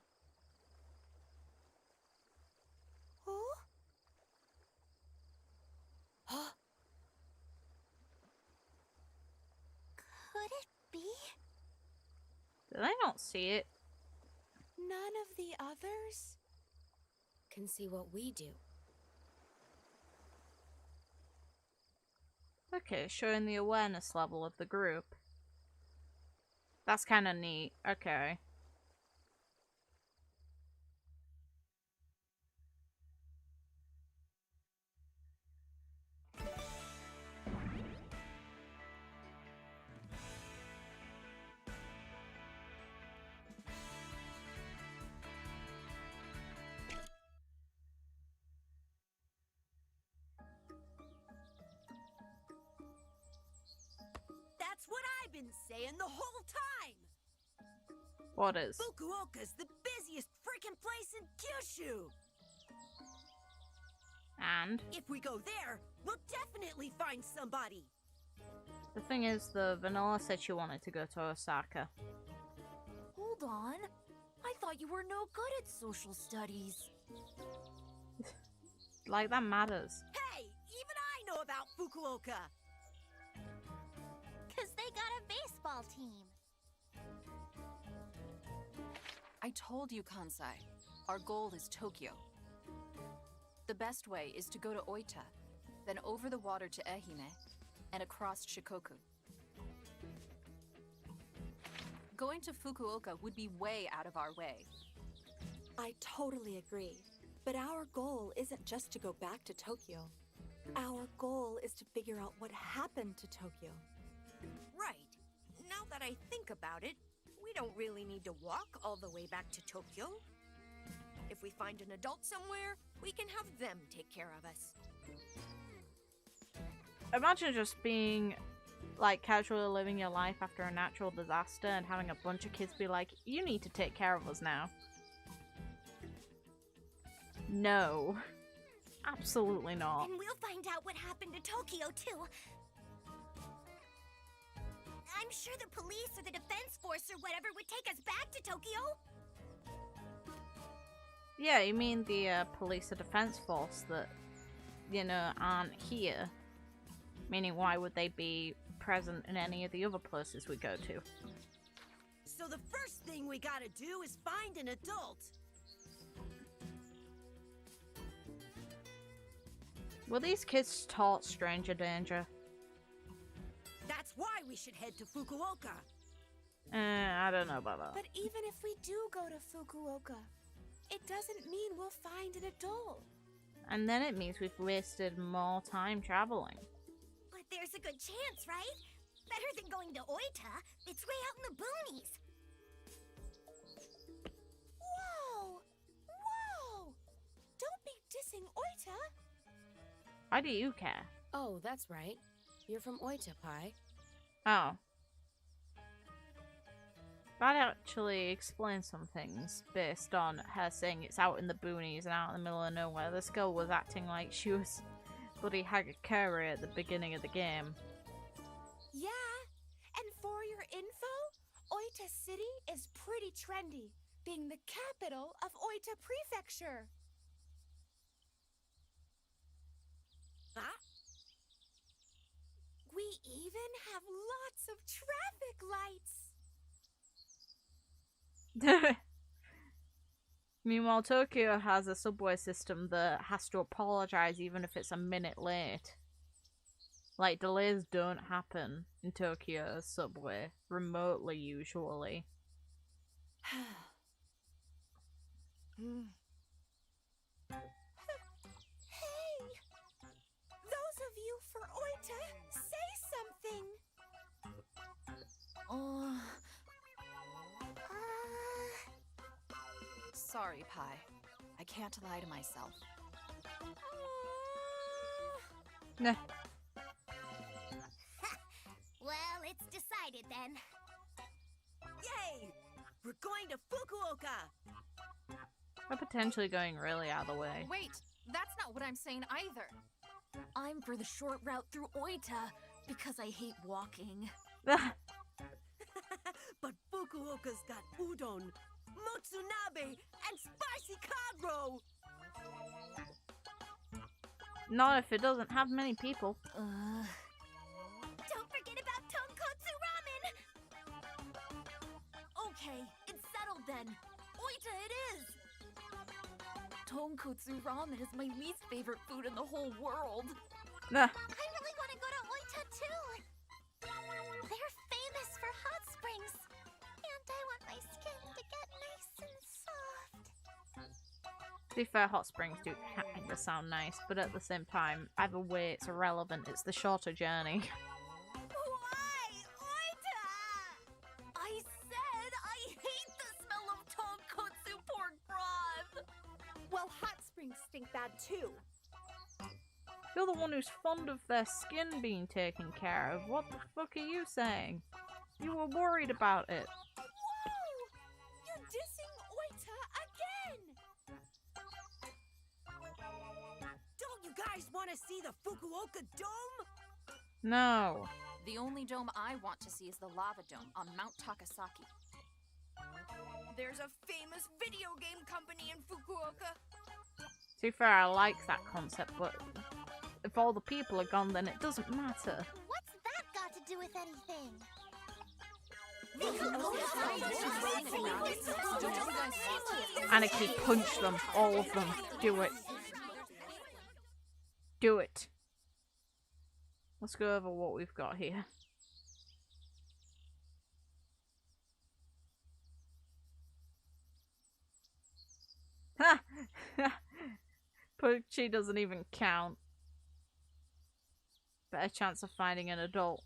Who? Could it be? Do they not see it? None of the others? Can see what we do. Okay, showing the awareness level of the group. That's kind of neat. Okay. That's what I've been saying the whole time. What is? Fukuoka's the busiest freaking place in Kyushu. And If we go there, we'll definitely find somebody. the thing is, the Vanilla said she wanted to go to Osaka. Hold on. I thought you were no good at social studies. Like, that matters. Hey, even I know about Fukuoka. 'Cause they got a baseball team. I told you, Kansai. Our goal is Tokyo. The best way is to go to Oita, then over the water to Ehime, and across Shikoku. Going to Fukuoka would be way out of our way. I totally agree. But our goal isn't just to go back to Tokyo. Our goal is to figure out what happened to Tokyo. Right. Now that I think about it, we don't really need to walk all the way back to Tokyo. If we find an adult somewhere, we can have them take care of us. Imagine just being, like, casually living your life after a natural disaster and having a bunch of kids be like, you need to take care of us now. No. Absolutely not. And we'll find out what happened to Tokyo, too. I'm sure the police or the defense force or whatever would take us back to Tokyo. Yeah, you mean the police or defense force that, you know, aren't here? Meaning, why would they be present in any of the other places we go to? So the first thing we gotta do is find an adult. Were these kids taught stranger danger? That's why we should head to Fukuoka. I don't know about that. But even if we do go to Fukuoka, it doesn't mean we'll find an adult. And then it means we've wasted more time traveling. But there's a good chance, right? Better than going to Oita. It's way out in the boonies. Whoa! Whoa! Don't be dissing Oita. Why do you care? Oh, that's right. You're from Oita, Pai. Oh. That actually explains some things based on her saying it's out in the boonies and out in the middle of nowhere. This girl was acting like she was bloody Hagakure at the beginning of the game. Yeah, and for your info, Oita City is pretty trendy, being the capital of Oita Prefecture. Huh? We even have lots of traffic lights. Meanwhile, Tokyo has a subway system that has to apologize even if it's a minute late. Like, delays don't happen in Tokyo's subway, remotely usually. Hey! Those of you for Oita, say something! Sorry, Pai. I can't lie to myself. Nah. Well, it's decided then. Yay! We're going to Fukuoka. We're potentially going really out of the way. Wait, that's not what I'm saying either. I'm for the short route through Oita because I hate walking. But Fukuoka's got udon, motsunabe, and spicy kagro. Not if it doesn't have many people. Don't forget about tonkotsu ramen! Okay, it's settled then. Oita it is! Tonkotsu ramen is my least favorite food in the whole world. Nah. I really want to go to Oita too! They're famous for hot springs! And I want my skin to get nice and soft. To be fair, hot springs do kind of sound nice, but at the same time, either way it's irrelevant, it's the shorter journey. Why? Oita! I said I hate the smell of tonkotsu pork broth! Well, hot springs stink bad too. You're the one who's fond of their skin being taken care of. What the fuck are you saying? You were worried about it. Whoa! You're dissing Oita again! Don't you guys want to see the Fukuoka Dome? No. The only dome I want to see is the lava dome on Mount Takasaki. There's a famous video game company in Fukuoka. To be fair, I like that concept, but if all the people are gone, then it doesn't matter. What's that got to do with anything? Anarchy, punch them. All of them. Do it. Do it. Let's go over what we've got here. Ha! Pochi doesn't even count. Better chance of finding an adult.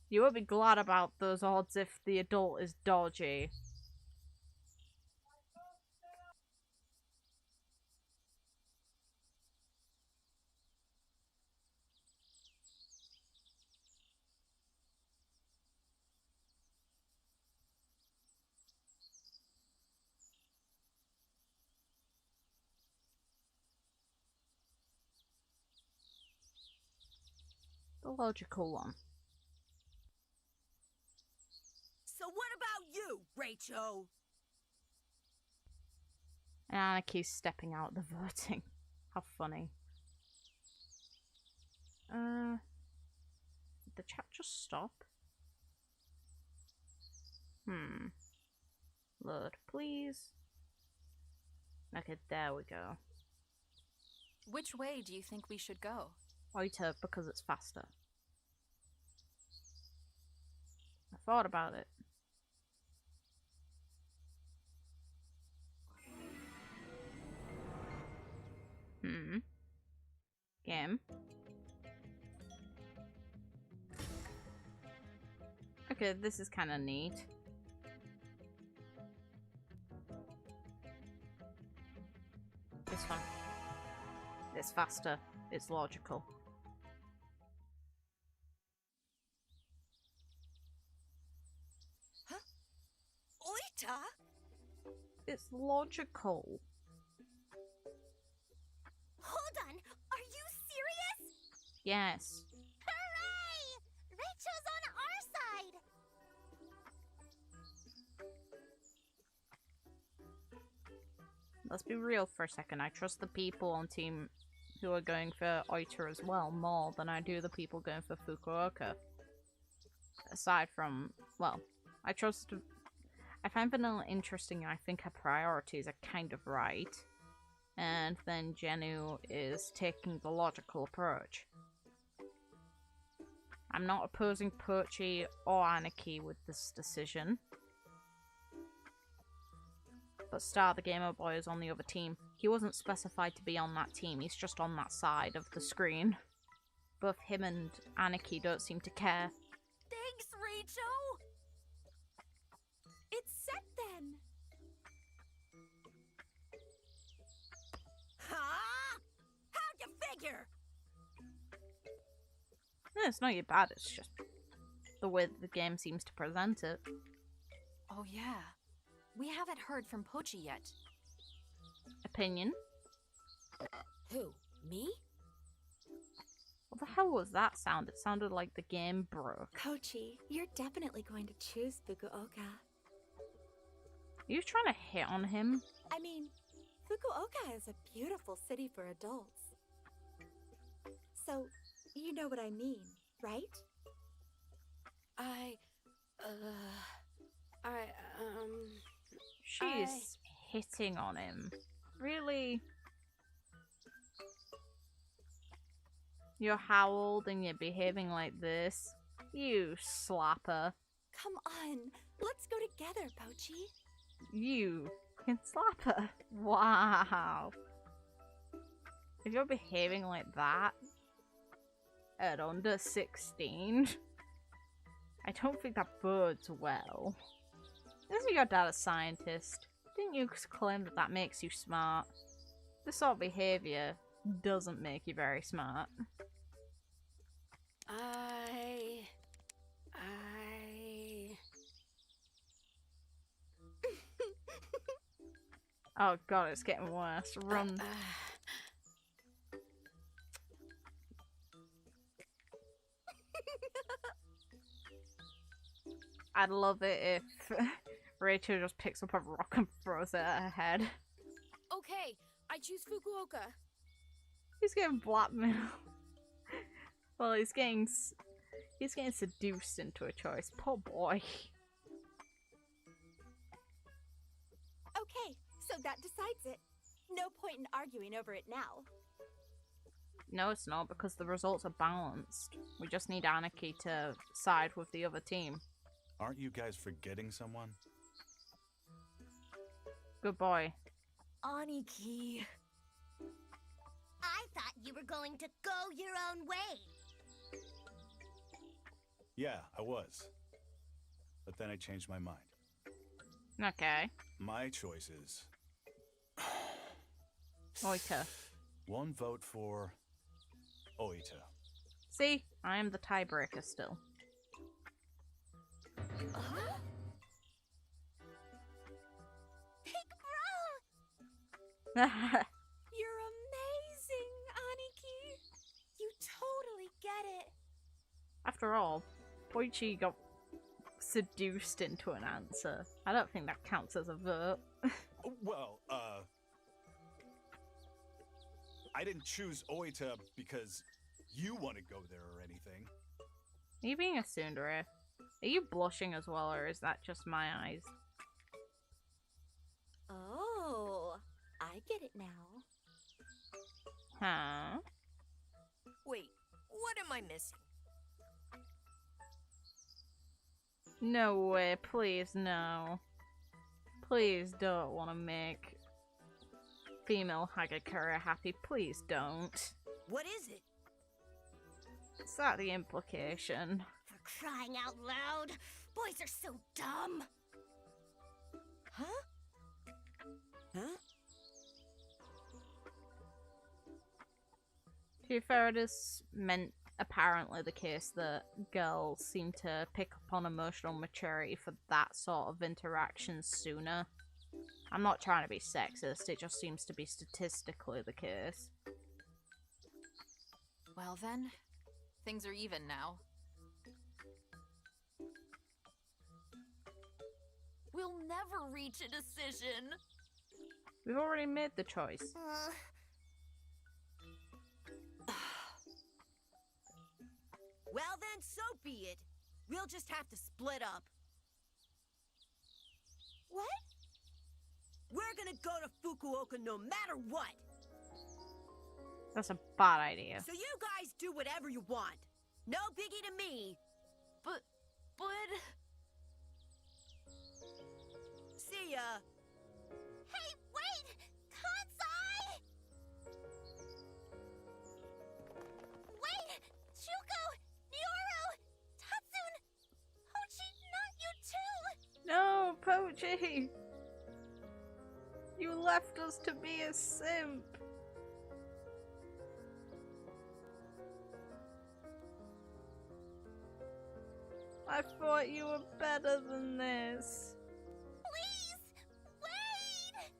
You won't be glad about those odds if the adult is dodgy. The logical one. So what about you, Rachel? And Anaki's stepping out the voting. How funny. Did the chat just stop? Load, please. Okay, there we go. Which way do you think we should go? Oita, because it's faster. I thought about it. Game. Okay, this is kind of neat. This one. It's faster. It's logical. Huh? Oita? It's logical. Hold on, are you serious? Yes. Hooray! Rachel's on our side! Let's be real for a second. I trust the people on team who are going for Oita as well more than I do the people going for Fukuoka. Aside from, well, I find Vanilla interesting and I think her priorities are kind of right. And then Genu is taking the logical approach. I'm not opposing Pochi or Aniki with this decision. But Star, the Gamer Boy, is on the other team. He wasn't specified to be on that team, he's just on that side of the screen. Both him and Aniki don't seem to care. Thanks, Rachel! It's set then. Huh? How'd you figure? No, it's not your bad, it's just the way that the game seems to present it. Oh yeah. We haven't heard from Pochi yet. Opinion? Who? Me? What the hell was that sound? It sounded like the game broke. Pochi, you're definitely going to choose Fukuoka. Are you trying to hit on him? I mean, Fukuoka is a beautiful city for adults. So, you know what I mean, right? She's hitting on him. Really? You're how old and you're behaving like this? You slapper. Come on, let's go together, Pochi. You can slap her. Wow. If you're behaving like that at under 16, I don't think that bodes well. Isn't your dad a scientist? Didn't you claim that that makes you smart? This sort of behavior doesn't make you very smart. Oh god, it's getting worse. Run. I'd love it if Rachel just picks up a rock and throws it at her head. Okay, I choose Fukuoka. He's getting blackmailed. Well, he's getting seduced into a choice. Poor boy. Okay, so that decides it. No point in arguing over it now. No, it's not, because the results are balanced. We just need Aniki to side with the other team. Aren't you guys forgetting someone? Good boy. Aniki. I thought you were going to go your own way. Yeah, I was. But then I changed my mind. Okay. My choices. Oita. One vote for Oita. See? I am the tiebreaker still. Big bro! You're amazing, Aniki. You totally get it. After all, Pochi got seduced into an answer. I don't think that counts as a vote. Well, I didn't choose Oita because you want to go there or anything. Are you being a tsundere? Are you blushing as well, or is that just my eyes? Oh, I get it now. Huh? Wait, what am I missing? No way, please, no. Please don't want to make female Hagakure happy. Please don't. What is it? Is that the implication? For crying out loud! Boys are so dumb! Huh? Huh? To be fair, it is meant apparently the case that girls seem to pick up on emotional maturity for that sort of interaction sooner. I'm not trying to be sexist, it just seems to be statistically the case. Well then, things are even now. We'll never reach a decision! We've already made the choice. Well then, so be it. We'll just have to split up. What? We're gonna go to Fukuoka no matter what. That's a bad idea. So you guys do whatever you want. No biggie to me. But... See ya. Hey, wait! Kansai! Wait! Shuko! Nyoru! Tatsun! Pochi, not you too! No, Pochi! You left us to be a simp! I thought you were better than this. Please! Wait!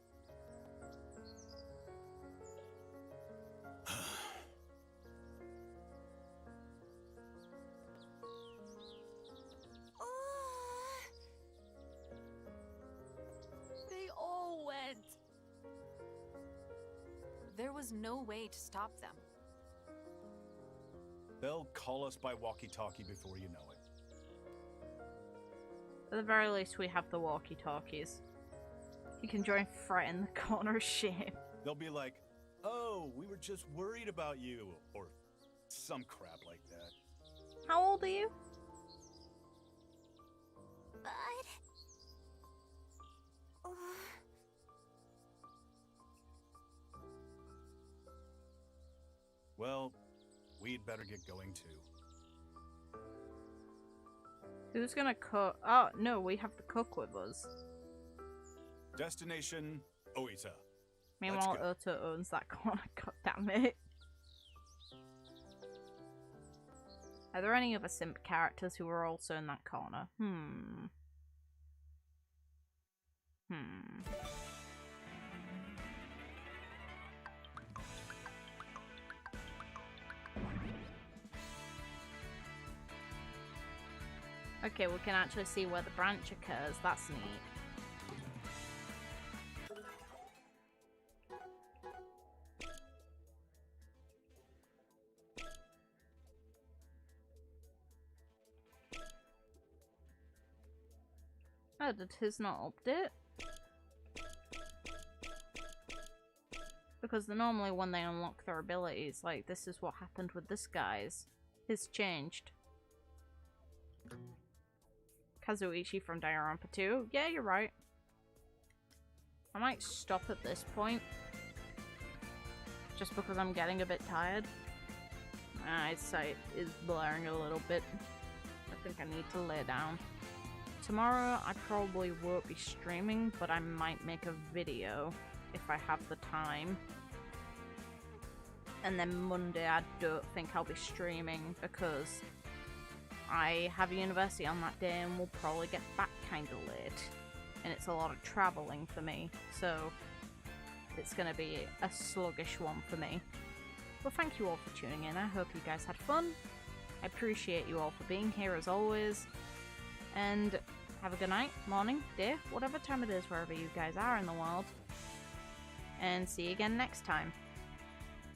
They all went. There was no way to stop them. They'll call us by walkie-talkie before you know it. At the very least, we have the walkie-talkies. You can join Threaten the corner ship. They'll be like, oh, we were just worried about you, or some crap like that. How old are you? But... Well, we'd better get going too. Who's gonna cook? Oh, no, we have the cook with us. Destination, Oita. Meanwhile, Let's Oto owns that corner, goddammit. Are there any other simp characters who are also in that corner? Okay, we can actually see where the branch occurs. That's neat. Oh, did his not update? Because normally when they unlock their abilities, like, this is what happened with this guy's. His changed. Kazuichi from Danganronpa 2. Yeah, you're right. I might stop at this point. Just because I'm getting a bit tired. My eyesight is blurring a little bit. I think I need to lay down. Tomorrow I probably won't be streaming, but I might make a video if I have the time. And then Monday I don't think I'll be streaming because I have university on that day and we'll probably get back kind of late. And it's a lot of travelling for me, so it's going to be a sluggish one for me. Well, thank you all for tuning in. I hope you guys had fun. I appreciate you all for being here as always. And have a good night, morning, day, whatever time it is wherever you guys are in the world. And see you again next time.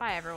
Bye, everyone.